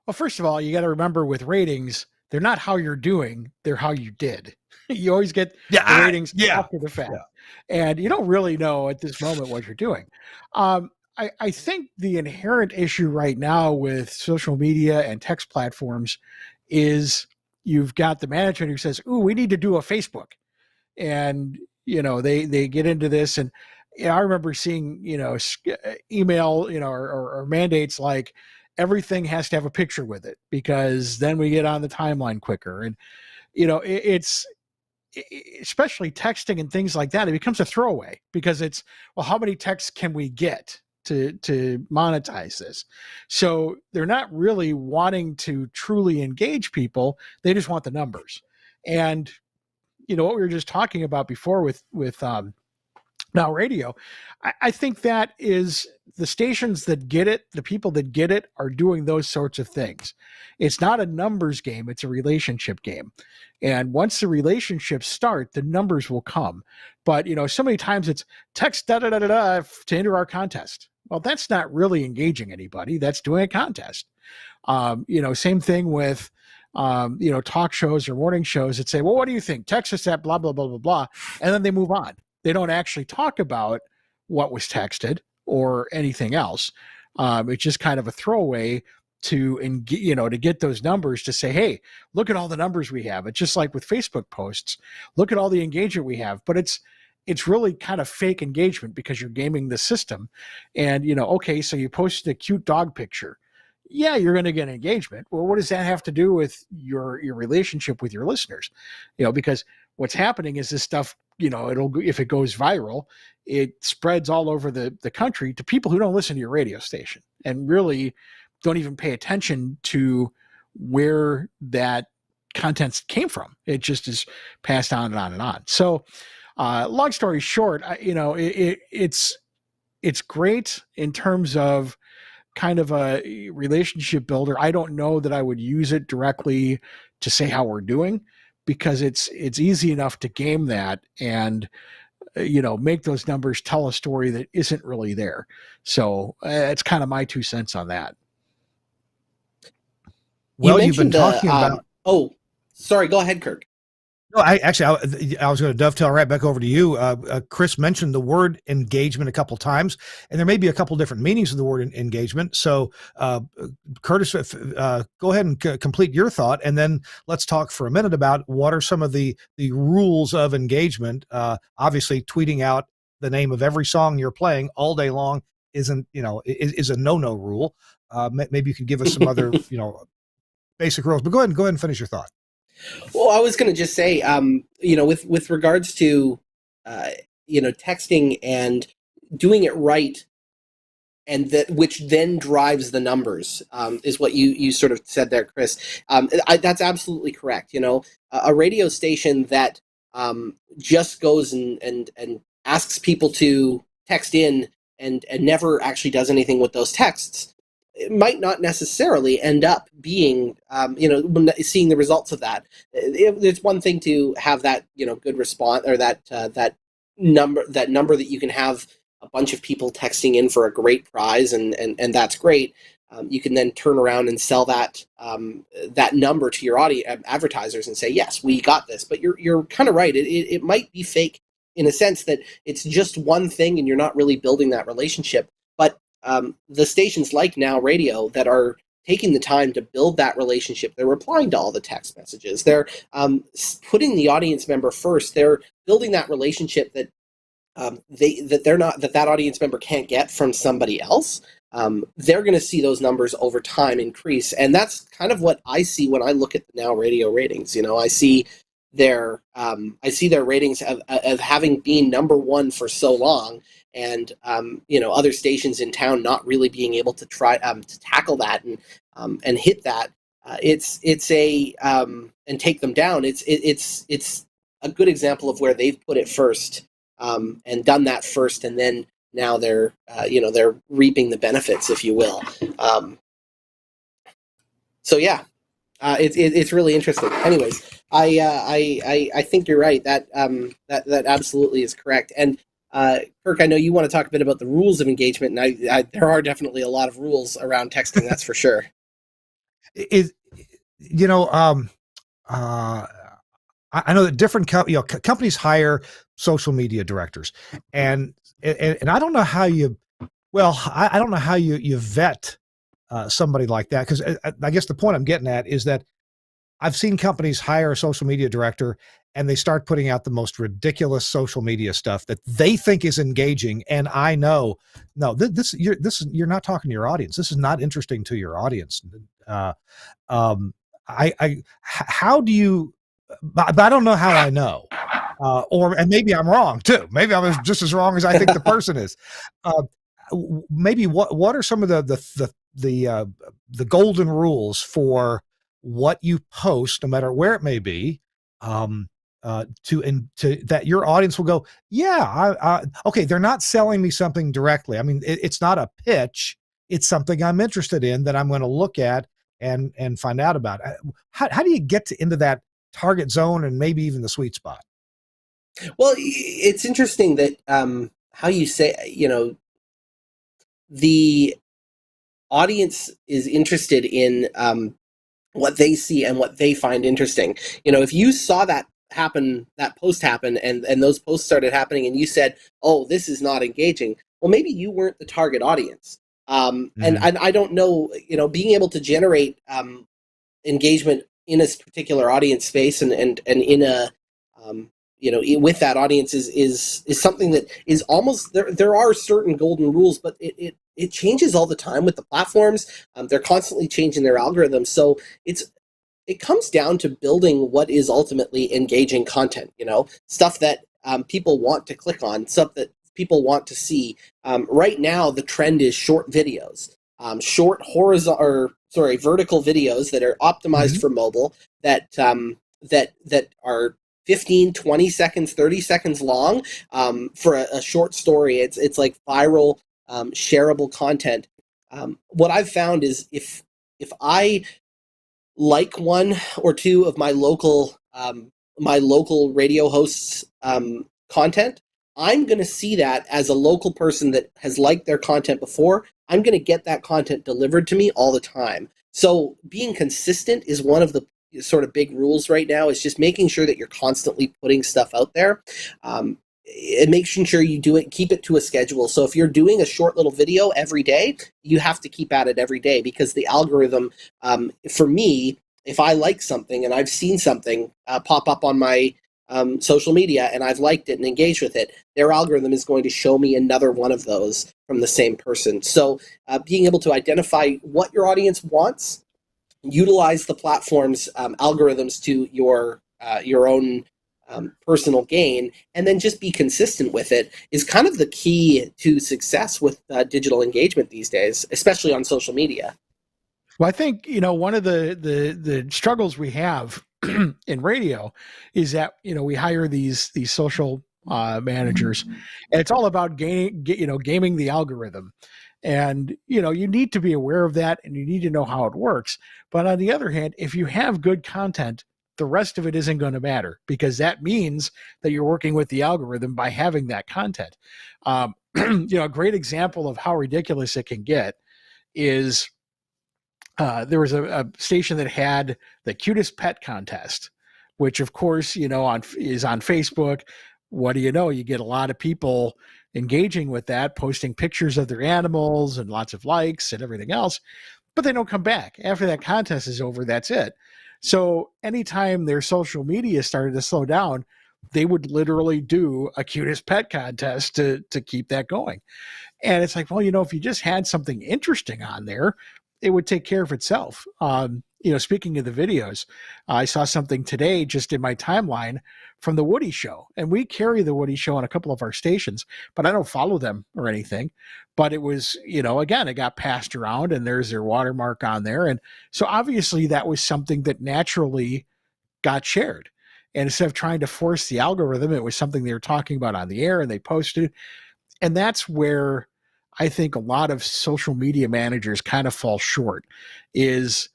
Well, first of all, you got to remember with ratings, they're not how you're doing, they're how you did. You always get the ratings after the fact. And you don't really know at this moment what you're doing. I think the inherent issue right now with social media and text platforms is you've got the management who says, "Ooh, we need to do a Facebook," and they get into this. And I remember seeing email or mandates like everything has to have a picture with it because then we get on the timeline quicker. And it's especially texting and things like that. It becomes a throwaway because it's, well, how many texts can we get to monetize this? So they're not really wanting to truly engage people. They just want the numbers. And what we were just talking about before with Now Radio, I think that is the stations that get it, the people that get it are doing those sorts of things. It's not a numbers game, it's a relationship game. And once the relationships start, the numbers will come. But so many times it's text to enter our contest. Well, that's not really engaging anybody. That's doing a contest. Same thing with talk shows or morning shows that say, well, what do you think? Text us at blah, blah, blah, blah, blah. And then they move on. They don't actually talk about what was texted or anything else. It's just kind of a throwaway to get those numbers to say, hey, look at all the numbers we have. It's just like with Facebook posts. Look at all the engagement we have. But it's really kind of fake engagement because you're gaming the system. And, okay, so you posted a cute dog picture. Yeah, you're going to get engagement. Well, what does that have to do with your relationship with your listeners? Because what's happening is this stuff, if it goes viral, it spreads all over the country to people who don't listen to your radio station and really don't even pay attention to where that content came from. It just is passed on and on and on. So, long story short, it's great in terms of kind of a relationship builder. I don't know that I would use it directly to say how we're doing because it's easy enough to game that and make those numbers tell a story that isn't really there. So it's kind of my 2 cents on that. Well, you've been talking about. Oh, sorry. Go ahead, Kirk. No, I was going to dovetail right back over to you. Chris mentioned the word engagement a couple times, and there may be a couple different meanings of the word engagement. So, Curtis, go ahead and complete your thought, and then let's talk for a minute about what are some of the rules of engagement. Obviously, tweeting out the name of every song you're playing all day long is a no rule. Maybe you could give us some other basic rules. But go ahead and finish your thought. Well, I was going to just say, with regards to, texting and doing it right, and that which then drives the numbers, is what you sort of said there, Chris. That's absolutely correct. A radio station that just goes and asks people to text in and never actually does anything with those texts, it might not necessarily end up being, seeing the results of that. It's one thing to have that, good response, or that number that you can have a bunch of people texting in for a great prize, and that's great. You can then turn around and sell that number to your audience advertisers and say, yes, we got this. But you're kind of right. It might be fake in a sense that it's just one thing and you're not really building that relationship. But the stations like Now Radio that are taking the time to build that relationship, they're replying to all the text messages. They're putting the audience member first. They're building that relationship that that audience member can't get from somebody else. they're going to see those numbers over time increase. And that's kind of what I see when I look at the Now Radio ratings. I see their ratings of having been number one for so long, and other stations in town not really being able to try to tackle that and hit that. It's a and take them down. It's a good example of where they've put it first and done that first, and then now they're they're reaping the benefits, if you will. So yeah, it's really interesting. Anyways, I think you're right. That absolutely is correct. And Kirk, I know you want to talk a bit about the rules of engagement, and there are definitely a lot of rules around texting. That's for sure. I know that different companies hire social media directors, and I don't know how you, I don't know how you vet somebody like that, because I guess the point I'm getting at is that I've seen companies hire a social media director and they start putting out the most ridiculous social media stuff that they think is engaging, and I know, no, you're not talking to your audience. This is not interesting to your audience. How do you? But I don't know how I know, and maybe I'm wrong too. Maybe I'm just as wrong as I think the person is. Maybe what are some of the golden rules for what you post, no matter where it may be, to that your audience will go, yeah, okay, they're not selling me something directly. I mean, it's not a pitch. It's something I'm interested in that I'm going to look at and find out about. How do you get into that target zone and maybe even the sweet spot? Well, it's interesting that how you say, the audience is interested in what they see and what they find interesting. If you saw that post happen, and those posts started happening, and you said, oh, this is not engaging, well, maybe you weren't the target audience. And I don't know, being able to generate engagement in a particular audience space and in a with that audience is something that is almost there are certain golden rules, but it changes all the time with the platforms. They're constantly changing their algorithms, so it comes down to building what is ultimately engaging content, stuff that people want to click on, stuff that people want to see. Right now the trend is short videos, short vertical videos that are optimized for mobile, that are 15, 20 seconds, 30 seconds long, for a short story. It's like viral, shareable content. What I've found is if I like one or two of my local radio hosts' content, I'm going to see that as a local person that has liked their content before. I'm going to get that content delivered to me all the time. So being consistent is one of the sort of big rules right now, is just making sure that you're constantly putting stuff out there, and making sure you do it, keep it to a schedule. So if you're doing a short little video every day, you have to keep at it every day, because the algorithm, for me, if I like something and I've seen something pop up on my social media and I've liked it and engaged with it, their algorithm is going to show me another one of those from the same person. So being able to identify what your audience wants, utilize the platform's algorithms to your own personal gain, and then just be consistent with it is kind of the key to success with digital engagement these days, especially on social media. Well, I think, one of the struggles we have in radio is that, we hire these social managers, and it's all about gaming the algorithm. And, you need to be aware of that, and you need to know how it works. But on the other hand, if you have good content, the rest of it isn't going to matter, because that means that you're working with the algorithm by having that content. A great example of how ridiculous it can get is there was a station that had the cutest pet contest, which of course, is on Facebook. What do you know? You get a lot of people engaging with that, posting pictures of their animals and lots of likes and everything else, but they don't come back. After that contest is over, that's it. So anytime their social media started to slow down, they would literally do a cutest pet contest to keep that going. And it's like, well, if you just had something interesting on there, it would take care of itself. Speaking of the videos, I saw something today just in my timeline from the Woody Show, and we carry the Woody Show on a couple of our stations, but I don't follow them or anything. But it was, again, it got passed around, and there's their watermark on there. And so obviously that was something that naturally got shared. And instead of trying to force the algorithm, it was something they were talking about on the air, and they posted. And that's where I think a lot of social media managers kind of fall short is,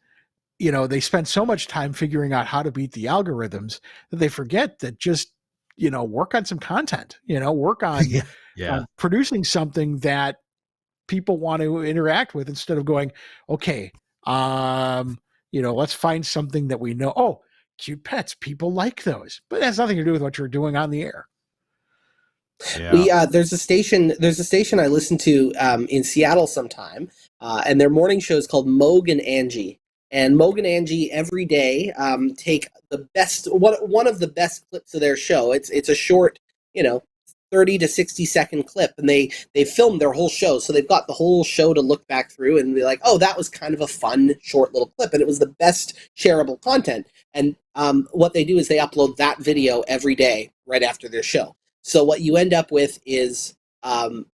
they spend so much time figuring out how to beat the algorithms that they forget that just, work on some content, work on producing something that people want to interact with, instead of going, okay, let's find something that we know. Oh, cute pets, people like those, but it has nothing to do with what you're doing on the air. Yeah. There's a station I listen to in Seattle sometime, and their morning show is called Moog and Angie. And Moog and Angie every day take the best, one of the best clips of their show. It's a short, 30 to 60 second clip, and they filmed their whole show, so they've got the whole show to look back through and be like, oh, that was kind of a fun short little clip, and it was the best shareable content. And what they do is they upload that video every day right after their show. So what you end up with is a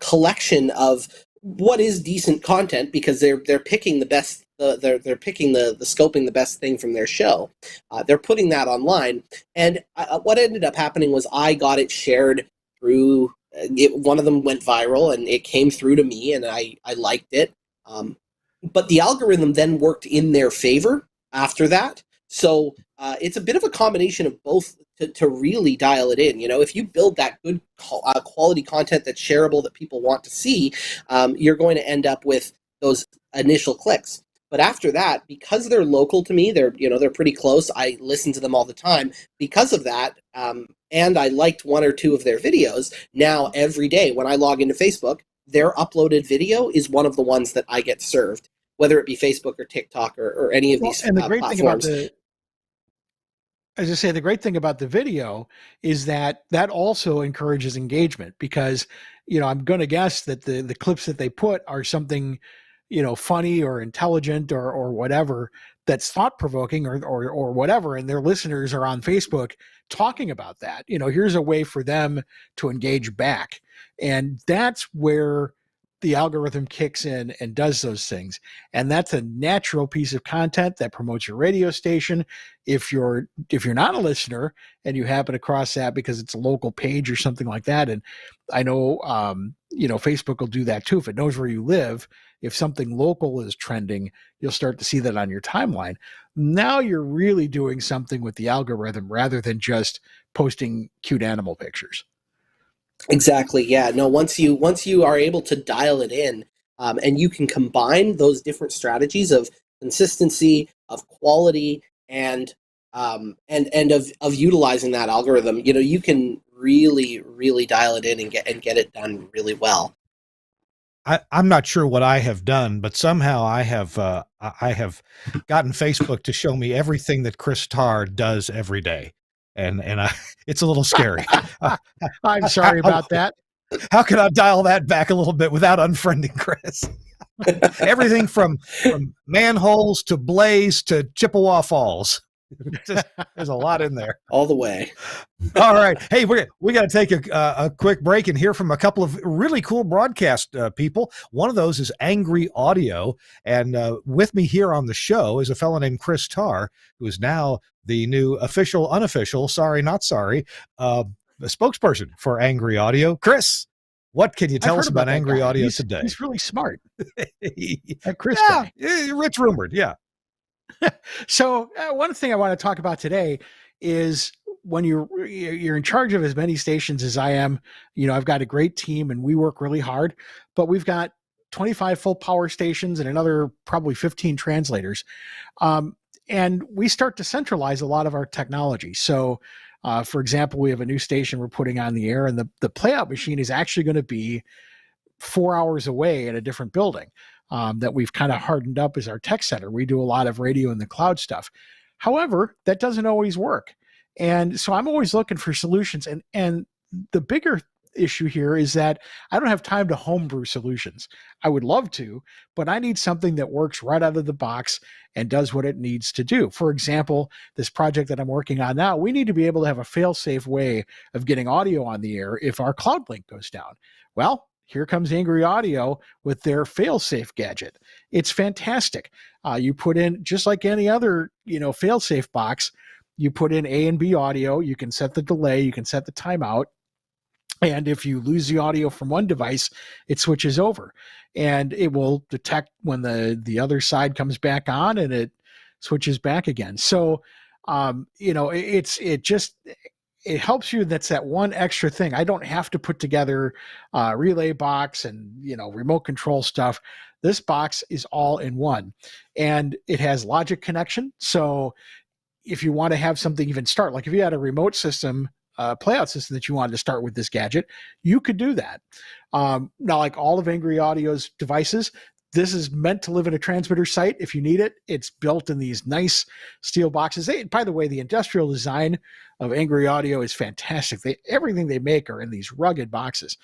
collection of what is decent content, because they're picking the best. They're picking the scoping the best thing from their show. They're putting that online, and what ended up happening was I got it shared through. One of them went viral, and it came through to me, and I liked it. But the algorithm then worked in their favor after that. So it's a bit of a combination of both to really dial it in. If you build that good quality content that's shareable, that people want to see, you're going to end up with those initial clicks. But after that, because they're local to me, they're pretty close. I listen to them all the time. Because of that, and I liked one or two of their videos. Now every day when I log into Facebook, their uploaded video is one of the ones that I get served, whether it be Facebook or TikTok or any of these and the great platforms. Thing about as I say, the great thing about the video is that also encourages engagement, because, I'm going to guess that the clips that they put are something, funny or intelligent or whatever, that's thought provoking or whatever. And their listeners are on Facebook talking about that. Here's a way for them to engage back. And that's where the algorithm kicks in and does those things. And that's a natural piece of content that promotes your radio station. If you're not a listener and you happen across that because it's a local page or something like that, and I know, Facebook will do that too. If it knows where you live, if something local is trending, you'll start to see that on your timeline. Now you're really doing something with the algorithm rather than just posting cute animal pictures. Exactly. Yeah. No. Once you are able to dial it in, and you can combine those different strategies of consistency, of quality, and of utilizing that algorithm, you can really dial it in and get it done really well. I'm not sure what I have done, but somehow I have gotten Facebook to show me everything that Chris Tarr does every day. And it's a little scary. I'm sorry about that. How can I dial that back a little bit without unfriending Chris? Everything from manholes to Blaze to Chippewa Falls. There's a lot in there. All the way. All right. Hey, we got to take a quick break and hear from a couple of really cool broadcast people. One of those is Angry Audio. And with me here on the show is a fellow named Chris Tarr, who is now the new unofficial, sorry, not sorry, spokesperson for Angry Audio. Chris, what can you tell us about Angry Audio today? He's really smart. Chris, Rich rumored, yeah. So one thing I want to talk about today is when you're in charge of as many stations as I am. I've got a great team and we work really hard, but we've got 25 full power stations and another probably 15 translators. And we start to centralize a lot of our technology. So, for example, we have a new station we're putting on the air, and the playout machine is actually going to be 4 hours away in a different building. That we've kind of hardened up as our tech center. We do a lot of radio in the cloud stuff. However, that doesn't always work. And so I'm always looking for solutions. And the bigger issue here is that I don't have time to homebrew solutions. I would love to, but I need something that works right out of the box and does what it needs to do. For example, this project that I'm working on now, we need to be able to have a fail-safe way of getting audio on the air if our cloud link goes down. Well, here comes Angry Audio with their fail-safe gadget. It's fantastic. You put in, just like any other, fail-safe box, you put in A and B audio, you can set the delay, you can set the timeout. And if you lose the audio from one device, it switches over and it will detect when the other side comes back on and it switches back again. So, it helps you. That's that one extra thing. I don't have to put together relay box and, remote control stuff. This box is all in one, and it has logic connection. So if you want to have something even start, like if you had a remote system, playout system that you wanted to start with this gadget, you could do that. Now, like all of Angry Audio's devices, this is meant to live in a transmitter site if you need it. It's built in these nice steel boxes. By the way, the industrial design of Angry Audio is fantastic. Everything they make are in these rugged boxes.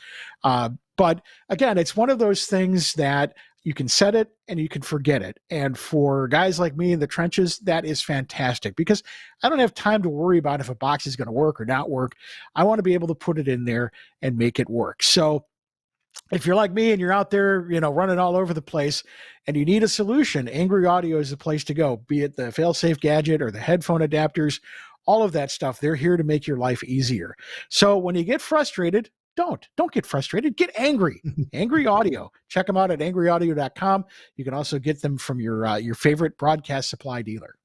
But again, it's one of those things that you can set it and you can forget it. And for guys like me in the trenches, that is fantastic because I don't have time to worry about if a box is going to work or not work. I want to be able to put it in there and make it work. So if you're like me and you're out there, running all over the place and you need a solution, Angry Audio is the place to go, be it the fail-safe gadget or the headphone adapters, all of that stuff. They're here to make your life easier. So when you get frustrated, don't get frustrated, get angry. Angry Audio. Check them out at angryaudio.com. You can also get them from your favorite broadcast supply dealer.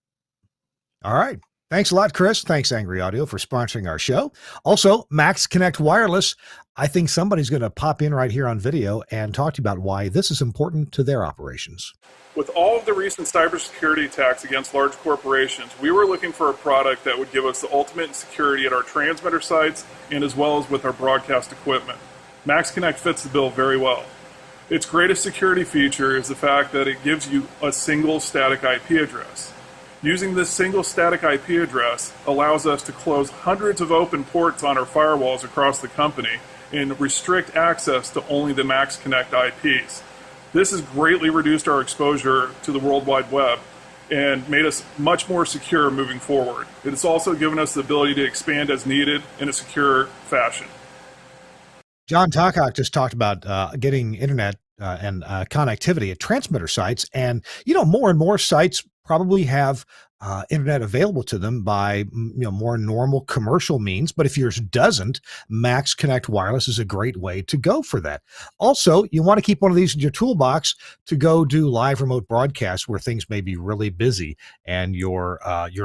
All right. Thanks a lot, Chris. Thanks, Angry Audio, for sponsoring our show. Also, Max Connect Wireless. I think somebody's going to pop in right here on video and talk to you about why this is important to their operations. With all of the recent cybersecurity attacks against large corporations, we were looking for a product that would give us the ultimate security at our transmitter sites and as well as with our broadcast equipment. Max Connect fits the bill very well. Its greatest security feature is the fact that it gives you a single static IP address. Using this single static IP address allows us to close hundreds of open ports on our firewalls across the company and restrict access to only the Max Connect IPs. This has greatly reduced our exposure to the World Wide Web and made us much more secure moving forward. It has also given us the ability to expand as needed in a secure fashion. John Takak just talked about getting internet and connectivity at transmitter sites. And, more and more sites probably have internet available to them by more normal commercial means. But if yours doesn't, Max Connect Wireless is a great way to go for that. Also, you want to keep one of these in your toolbox to go do live remote broadcasts where things may be really busy and your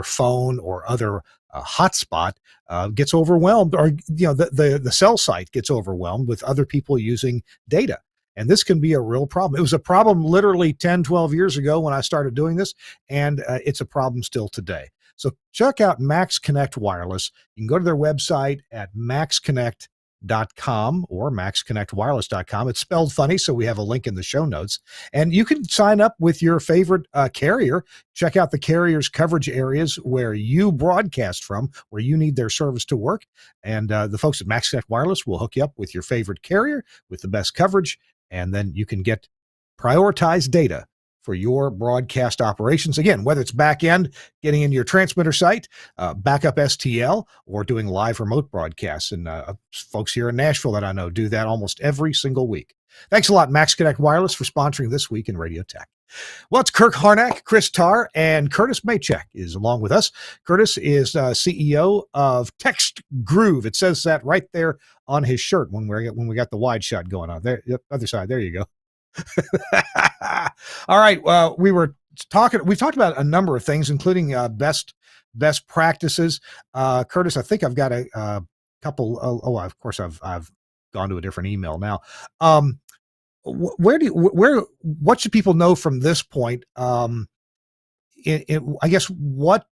phone or other hotspot gets overwhelmed, or the cell site gets overwhelmed with other people using data. And this can be a real problem. It was a problem literally 10, 12 years ago when I started doing this, and it's a problem still today. So check out Max Connect Wireless. You can go to their website at maxconnect.com or maxconnectwireless.com. It's spelled funny, so we have a link in the show notes. And you can sign up with your favorite carrier. Check out the carrier's coverage areas where you broadcast from, where you need their service to work. And the folks at Max Connect Wireless will hook you up with your favorite carrier with the best coverage. And then you can get prioritized data for your broadcast operations. Again, whether it's back end, getting into your transmitter site, backup STL, or doing live remote broadcasts. And folks here in Nashville that I know do that almost every single week. Thanks a lot, Max Connect Wireless, for sponsoring This Week in Radio Tech. Well, it's Kirk Harnack, Chris Tarr, and Curtis Machek is along with us. Curtis is CEO of TextGroove. It says that right there on his shirt when we got the wide shot going on. There, the other side. There you go. All right. Well, we've talked about a number of things, including best practices. Curtis, I think I've got a couple. Of course, I've gone to a different email now. What should people know from this point? I guess what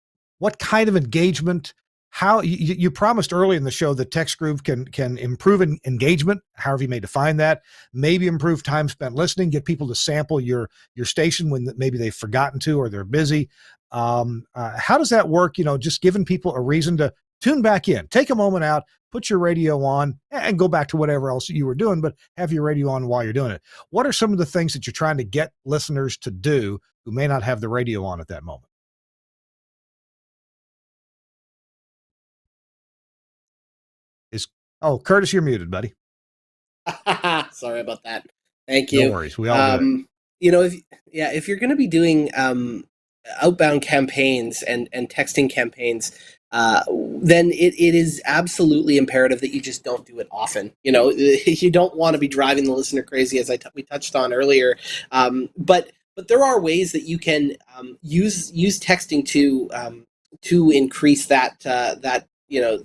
kind of engagement? How you promised early in the show that TextGroove can improve engagement, however you may define that, maybe improve time spent listening, get people to sample your station when maybe they've forgotten to or they're busy. How does that work? Just giving people a reason to tune back in, take a moment out, put your radio on, and go back to whatever else you were doing, but have your radio on while you're doing it. What are some of the things that you're trying to get listeners to do who may not have the radio on at that moment? Curtis, you're muted, buddy. Sorry about that. Thank you. No worries. We all do it. If you're going to be doing outbound campaigns and texting campaigns, then it is absolutely imperative that you just don't do it often. You don't want to be driving the listener crazy, as we touched on earlier. But there are ways that you can use texting to increase that.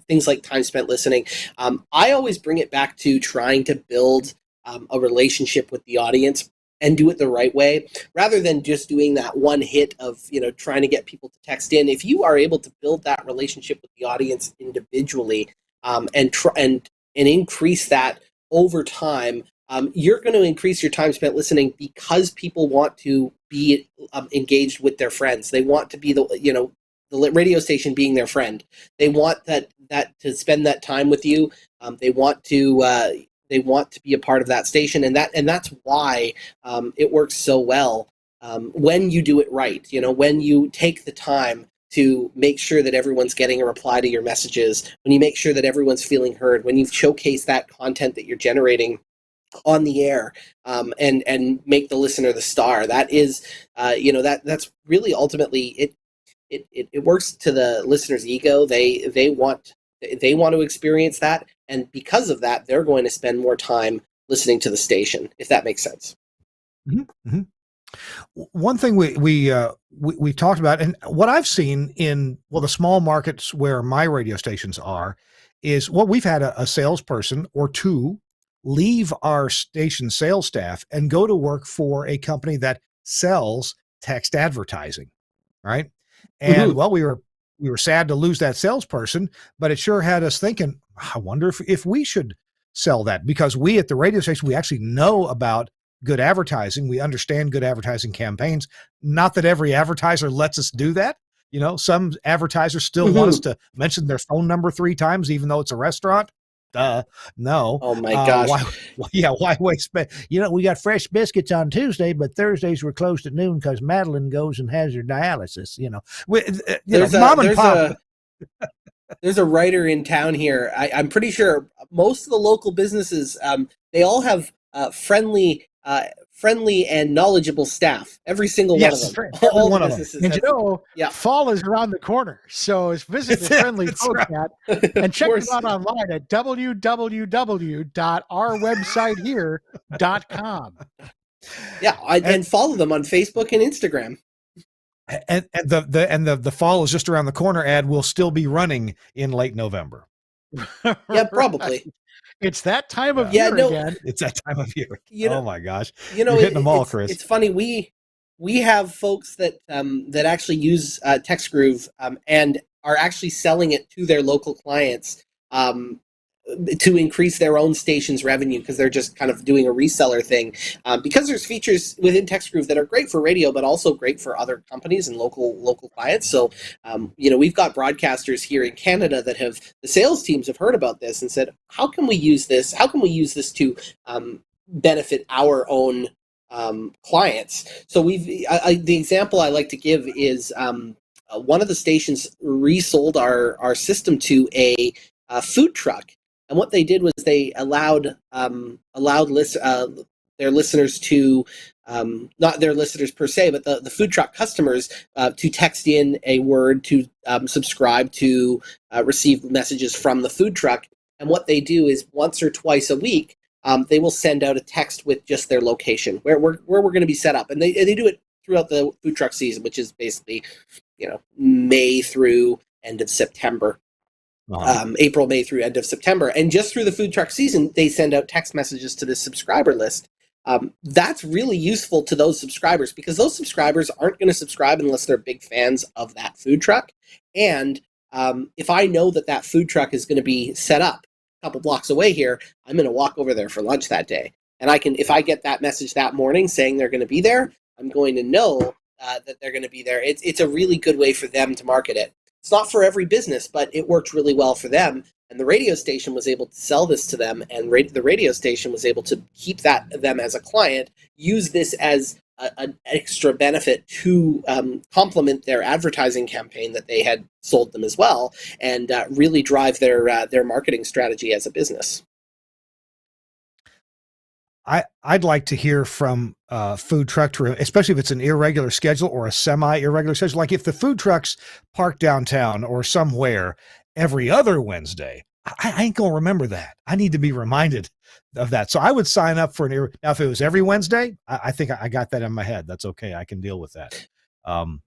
Things like time spent listening. I always bring it back to trying to build a relationship with the audience and do it the right way, rather than just doing that one hit of trying to get people to text in. If you are able to build that relationship with the audience individually and increase that over time, you're going to increase your time spent listening, because people want to be engaged with their friends. They want to be the radio station being their friend. They want that to spend that time with you. They want to be a part of that station, and that's why it works so well when you do it right. When you take the time to make sure that everyone's getting a reply to your messages, when you make sure that everyone's feeling heard, when you showcase that content that you're generating on the air, and make the listener the star. That is, that's really ultimately it works to the listener's ego. They want to experience that, and because of that, they're going to spend more time listening to the station, if that makes sense. Mm-hmm. Mm-hmm. One thing we talked about, and what I've seen in the small markets where my radio stations are, is we've had a salesperson or two leave our station sales staff and go to work for a company that sells text advertising, right? And Mm-hmm. we were sad to lose that salesperson, but it sure had us thinking, I wonder if we should sell that, because we at the radio station, we actually know about good advertising. We understand good advertising campaigns. Not that every advertiser lets us do that. Some advertisers still want us to mention their phone number 3 times, even though it's a restaurant. No. Oh my gosh. Why waste? We got fresh biscuits on Tuesday, but Thursdays we're closed at noon because Madeline goes and has her dialysis. Mom and pop. There's a writer in town here. I'm pretty sure most of the local businesses, they all have friendly and knowledgeable staff. Every single one of them. All one of them. And fall is around the corner. So visit the Friendly Folk Cat and check them out online at www.ourwebsitehere.com. Yeah, and follow them on Facebook and Instagram. And the fall is just around the corner ad will still be running in late November. Yeah, probably. Right. It's that time of year again. It's that time of year. Oh my gosh. You're hitting them all, Chris. It's funny. We have folks that actually use TextGroove and are actually selling it to their local clients to increase their own station's revenue, because they're just kind of doing a reseller thing. Because there's features within TextGroove that are great for radio, but also great for other companies and local clients. So, we've got broadcasters here in Canada that the sales teams have heard about this and said, how can we use this? How can we use this to benefit our own clients? So the example I like to give is one of the stations resold our system to a food truck. And what they did was they allowed their listeners to, not their listeners per se, but the food truck customers to text in a word to subscribe to receive messages from the food truck. And what they do is once or twice a week, they will send out a text with just their location, where we're going to be set up. And they do it throughout the food truck season, which is basically, May through end of September. April, May through end of September. And just through the food truck season, they send out text messages to the subscriber list. That's really useful to those subscribers, because those subscribers aren't going to subscribe unless they're big fans of that food truck. And if I know that food truck is going to be set up a couple blocks away here, I'm going to walk over there for lunch that day. And if I get that message that morning saying they're going to be there, I'm going to know that they're going to be there. It's a really good way for them to market it. It's not for every business, but it worked really well for them. And the radio station was able to sell this to them, and the radio station was able to keep them as a client, use this as an extra benefit to complement their advertising campaign that they had sold them as well, and really drive their marketing strategy as a business. I'd like to hear from food truck, especially if it's an irregular schedule or a semi-irregular schedule. Like if the food trucks park downtown or somewhere every other Wednesday, I ain't gonna remember that. I need to be reminded of that. So I would sign up for now, if it was every Wednesday, I think I got that in my head. That's okay. I can deal with that. Go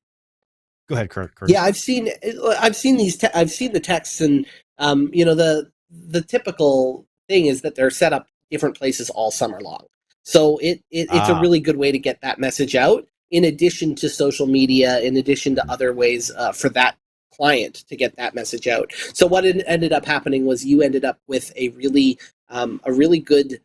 ahead, Curtis. Yeah, I've seen the texts, and the typical thing is that they're set up different places all summer long. So it's a really good way to get that message out, in addition to social media, in addition to other ways for that client to get that message out. So what ended up happening was you ended up with a really good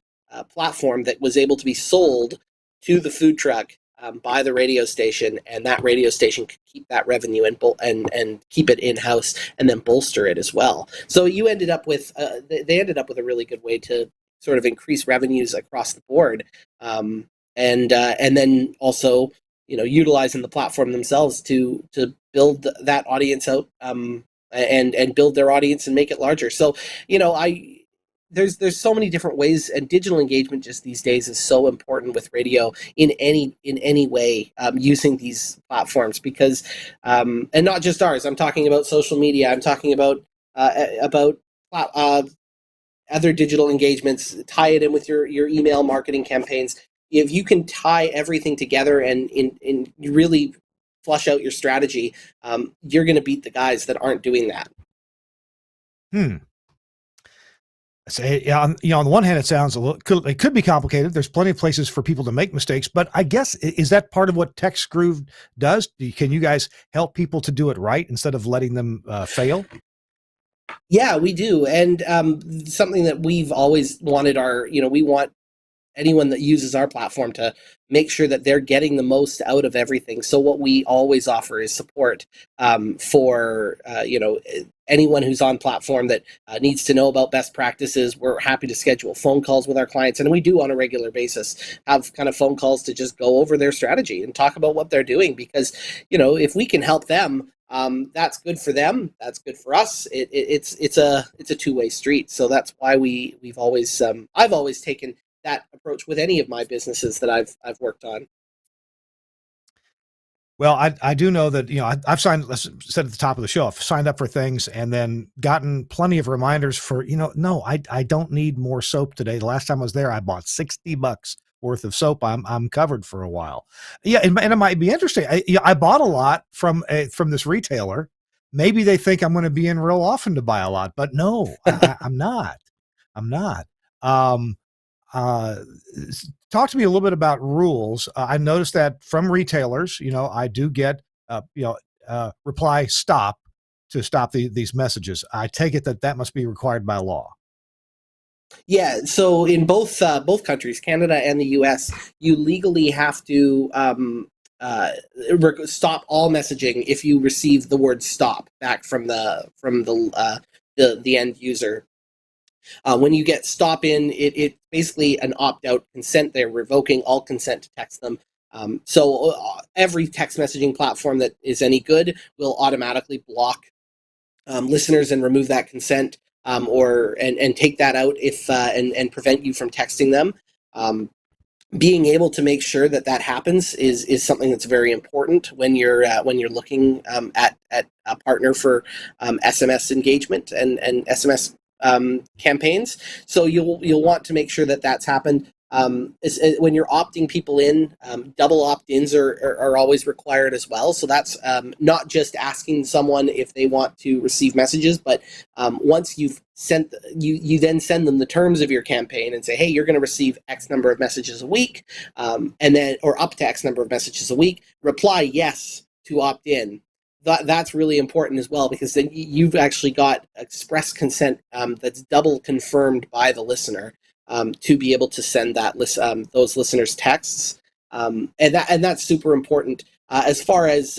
platform that was able to be sold to the food truck by the radio station, and that radio station could keep that revenue and keep it in-house and then bolster it as well. So you ended up with they ended up with a really good way to sort of increase revenues across the board, and then also utilizing the platform themselves to build that audience out, and build their audience and make it larger. So there's so many different ways, and digital engagement just these days is so important with radio in any way, using these platforms, because and not just ours. I'm talking about social media. I'm talking about other digital engagements. Tie it in with your email marketing campaigns. If you can tie everything together and you really flush out your strategy, you're going to beat the guys that aren't doing that. So, on the one hand, it sounds it could be complicated. There's plenty of places for people to make mistakes, but I guess, is that part of what TextGroove does? Can you guys help people to do it right instead of letting them fail? Yeah, we do. And something that we've always wanted we want anyone that uses our platform to make sure that they're getting the most out of everything. So what we always offer is support for anyone who's on platform that needs to know about best practices. We're happy to schedule phone calls with our clients, and we do on a regular basis have kind of phone calls to just go over their strategy and talk about what they're doing, because if we can help them, that's good for them, that's good for us. It's a two-way street. So that's why I've always taken that approach with any of my businesses that I've worked on. Well, I do know that, I've signed, let's said at the top of the show, I've signed up for things and then gotten plenty of reminders for, no, I don't need more soap today. The last time I was there, I bought $60 worth of soap. I'm covered for a while. Yeah. And it might be interesting. I bought a lot from this retailer. Maybe they think I'm going to be in real often to buy a lot, but no, I'm not. Talk to me a little bit about rules. I noticed that from retailers, I do get, reply stop to stop these messages. I take it that must be required by law. Yeah. So in both countries, Canada and the US, you legally have to stop all messaging if you receive the word stop back from the end user. When you get stop in, it's basically an opt-out consent. They're revoking all consent to text them. So every text messaging platform that is any good will automatically block listeners and remove that consent, and take that out if and prevent you from texting them. Being able to make sure that happens is something that's very important when you're looking at a partner for SMS engagement and SMS campaigns. So you'll want to make sure that that's happened. When you're opting people in, double opt-ins are always required as well. So that's not just asking someone if they want to receive messages, but once you've sent, you then send them the terms of your campaign and say, hey, you're going to receive X number of messages a week, or up to X number of messages a week. Reply yes to opt in. That's really important as well, because then you've actually got express consent that's double confirmed by the listener to be able to send those listeners texts, and that's super important. As far as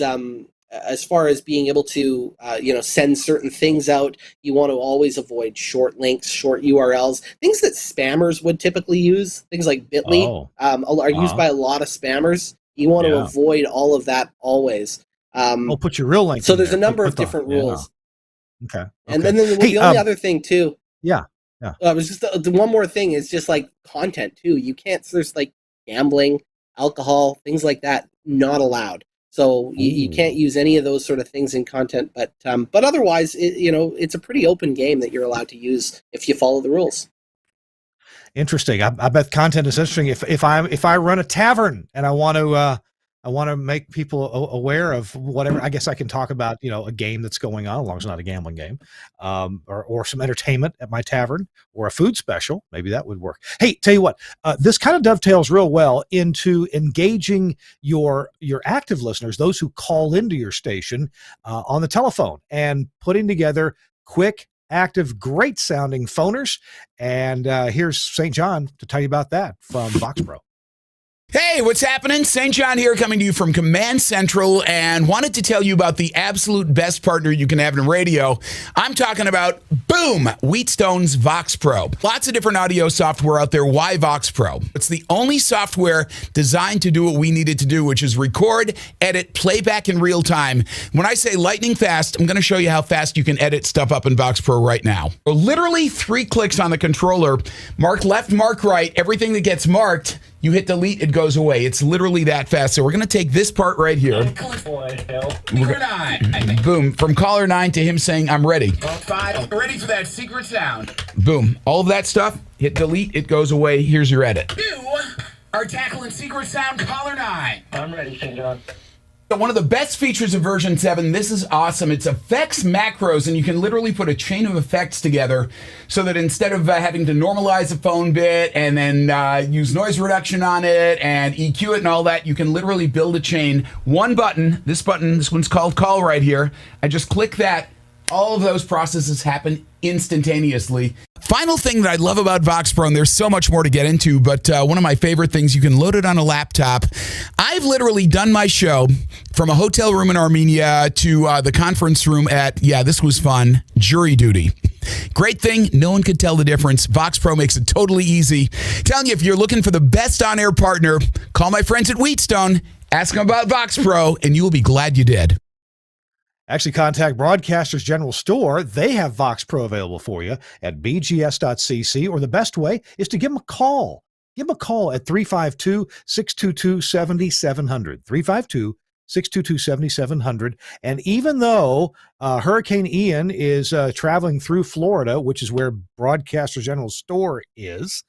as far as being able to, send certain things out, you want to always avoid short links, short URLs, things that spammers would typically use. Things like Bitly are used by a lot of spammers. You want to avoid all of that always. Put your real link. So there's a number of different rules. Okay. And then the only other thing too. Yeah. It was just the one more thing is just like content too. You can't. There's like gambling, alcohol, things like that, not allowed. So you can't use any of those sort of things in content. But otherwise, it's a pretty open game that you're allowed to use if you follow the rules. Interesting. I bet content is interesting. If I run a tavern and I want to make people aware of whatever, I guess I can talk about, a game that's going on, as long as it's not a gambling game, or some entertainment at my tavern, or a food special. Maybe that would work. Hey, tell you what, this kind of dovetails real well into engaging your active listeners, those who call into your station on the telephone, and putting together quick, active, great sounding phoners. And here's St. John to tell you about that from VoxPro. Hey, what's happening? St. John here, coming to you from Command Central, and wanted to tell you about the absolute best partner you can have in radio. I'm talking about, boom, Wheatstone's VoxPro. Lots of different audio software out there. Why VoxPro? It's the only software designed to do what we needed to do, which is record, edit, playback in real time. When I say lightning fast, I'm going to show you how fast you can edit stuff up in VoxPro right now. So literally 3 clicks on the controller, mark left, mark right, everything that gets marked, you hit delete, it goes away. It's literally that fast. So we're going to take this part right here. Boom. From caller 9 to him saying, I'm ready. 5, ready for that secret sound. Boom. All of that stuff, hit delete, it goes away. Here's your edit. You are tackling secret sound caller 9. I'm ready, St. John. One of the best features of version 7, this is awesome. It's effects macros, and you can literally put a chain of effects together so that instead of having to normalize a phone bit and then use noise reduction on it and EQ it and all that, you can literally build a chain. One button, this one's called call right here. I just click that. All of those processes happen instantaneously. Final thing that I love about VoxPro, and there's so much more to get into, but one of my favorite things, you can load it on a laptop. I've literally done my show from a hotel room in Armenia to the conference room at, this was fun, jury duty. Great thing, no one could tell the difference. VoxPro makes it totally easy. Telling you, if you're looking for the best on-air partner, call my friends at Wheatstone, ask them about VoxPro, and you will be glad you did. Actually, contact Broadcasters General Store. They have VoxPro available for you at bgs.cc, or the best way is to give them a call. Give them a call at 352-622-7700. 352-622-7700. And even though Hurricane Ian is traveling through Florida, which is where Broadcasters General Store is,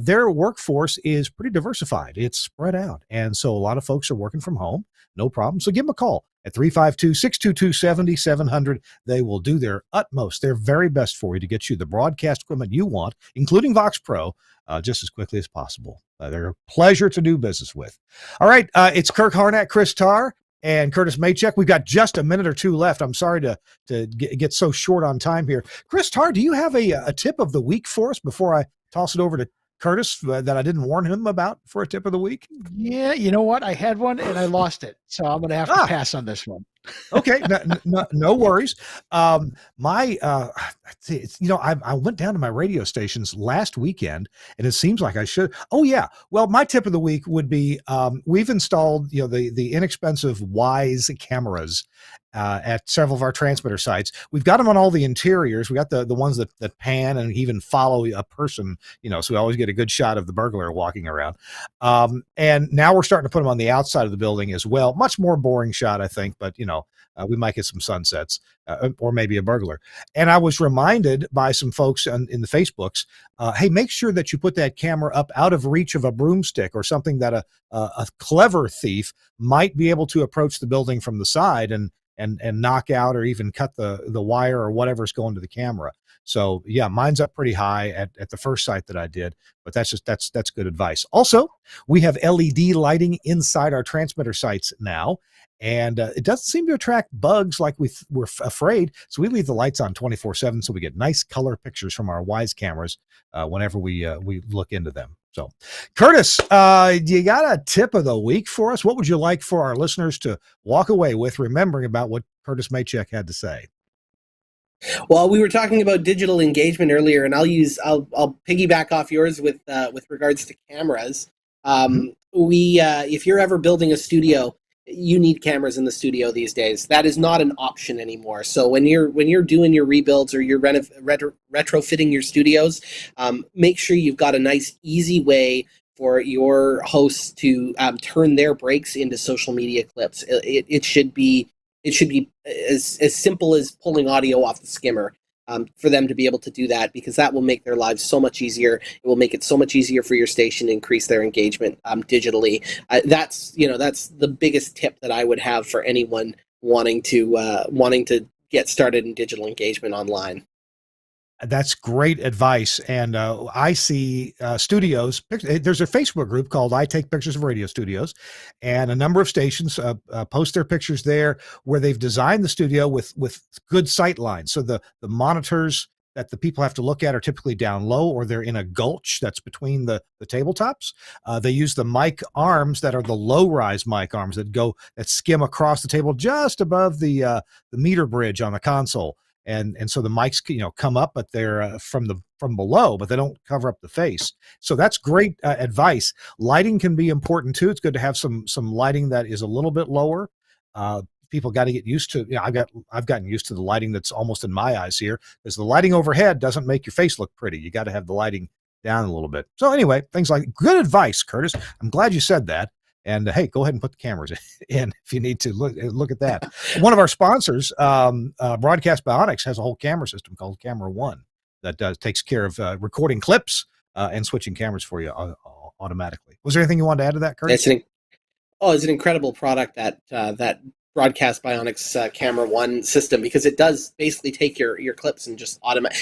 their workforce is pretty diversified. It's spread out. And so a lot of folks are working from home. No problem. So give them a call at 352-622-7700. They will do their utmost, their very best for you to get you the broadcast equipment you want, including VoxPro, just as quickly as possible. They're a pleasure to do business with. All right, it's Kirk Harnack, Chris Tarr, and Curtis Machek. We've got just a minute or two left. I'm sorry to get so short on time here. Chris Tarr, do you have a tip of the week for us before I toss it over to Curtis that I didn't warn him about for a tip of the week? Yeah, you know what? I had one and I lost it. So I'm going to have to pass on this one. Okay, no worries. I went down to my radio stations last weekend, and it seems like I should. Oh yeah. Well, my tip of the week would be we've installed the inexpensive Wise cameras at several of our transmitter sites. We've got them on all the interiors. We got the ones that pan and even follow a person, so we always get a good shot of the burglar walking around. And now we're starting to put them on the outside of the building as well. Much more boring shot, I think, but we might get some sunsets or maybe a burglar. And I was reminded by some folks in the Facebooks, hey, make sure that you put that camera up out of reach of a broomstick or something that a clever thief might be able to approach the building from the side and knock out or even cut the wire or whatever's going to the camera. So yeah, mine's up pretty high at the first site that I did, but that's good advice. Also, we have LED lighting inside our transmitter sites now. And it doesn't seem to attract bugs like we're afraid. So we leave the lights on 24/7 so we get nice color pictures from our Wise cameras whenever we look into them. So, Curtis, you got a tip of the week for us? What would you like for our listeners to walk away with, remembering about what Curtis Machek had to say? Well, we were talking about digital engagement earlier, and I'll piggyback off yours with regards to cameras. If you're ever building a studio, you need cameras in the studio these days. That is not an option anymore. So when you're doing your rebuilds or you're retrofitting your studios, make sure you've got a nice, easy way for your hosts to turn their breaks into social media clips. It should be as simple as pulling audio off the skimmer. For them to be able to do that, because that will make their lives so much easier. It will make it so much easier for your station to increase their engagement digitally. That's the biggest tip that I would have for anyone wanting to get started in digital engagement online. That's great advice. And I see studios. There's a Facebook group called I Take Pictures of Radio Studios, and a number of stations post their pictures there where they've designed the studio with good sight lines. So the monitors that the people have to look at are typically down low, or they're in a gulch that's between the tabletops. They use the mic arms that are the low-rise mic arms that skim across the table just above the meter bridge on the console. And so the mics, come up, but they're from below, but they don't cover up the face. So that's great advice. Lighting can be important too. It's good to have some lighting that is a little bit lower. People got to get used to. I've gotten used to the lighting that's almost in my eyes here, because the lighting overhead doesn't make your face look pretty. You got to have the lighting down a little bit. So anyway, things like good advice, Curtis. I'm glad you said that. And hey, go ahead and put the cameras in if you need to. Look at that. One of our sponsors, Broadcast Bionics, has a whole camera system called Camera One that takes care of recording clips and switching cameras for you automatically. Was there anything you wanted to add to that, Curtis? It's an incredible product, that Broadcast Bionics Camera One system, because it does basically take your clips and just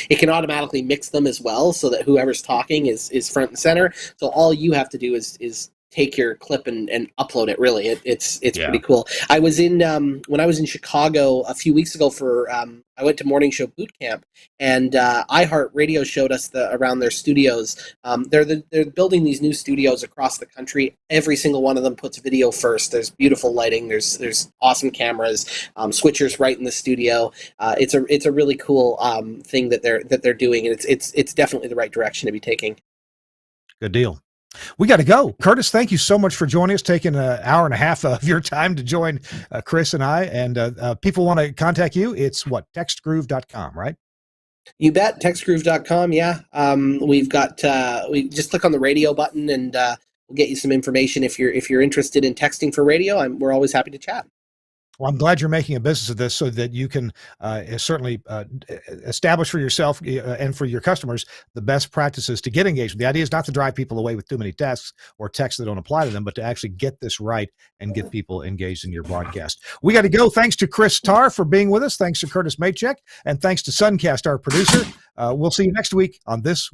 it can automatically mix them as well, so that whoever's talking is front and center. So all you have to do is take your clip and upload it. Really, it's pretty cool. I was in when I was in Chicago a few weeks ago for I went to Morning Show Boot Camp, and iHeartRadio showed us around their studios. They're building these new studios across the country. Every single one of them puts video first. There's beautiful lighting. There's awesome cameras, switchers right in the studio. It's a really cool thing that they're doing, and it's definitely the right direction to be taking. Good deal. We got to go. Curtis, thank you so much for joining us, taking an hour and a half of your time to join Chris and I. And people want to contact you. It's TextGroove.com, right? You bet. TextGroove.com. Yeah. We just click on the radio button, and we'll get you some information if you're interested in texting for radio. We're always happy to chat. Well, I'm glad you're making a business of this so that you can certainly establish for yourself and for your customers the best practices to get engaged. The idea is not to drive people away with too many texts or texts that don't apply to them, but to actually get this right and get people engaged in your broadcast. We got to go. Thanks to Chris Tarr for being with us. Thanks to Curtis Machek. And thanks to Suncast, our producer. We'll see you next week on This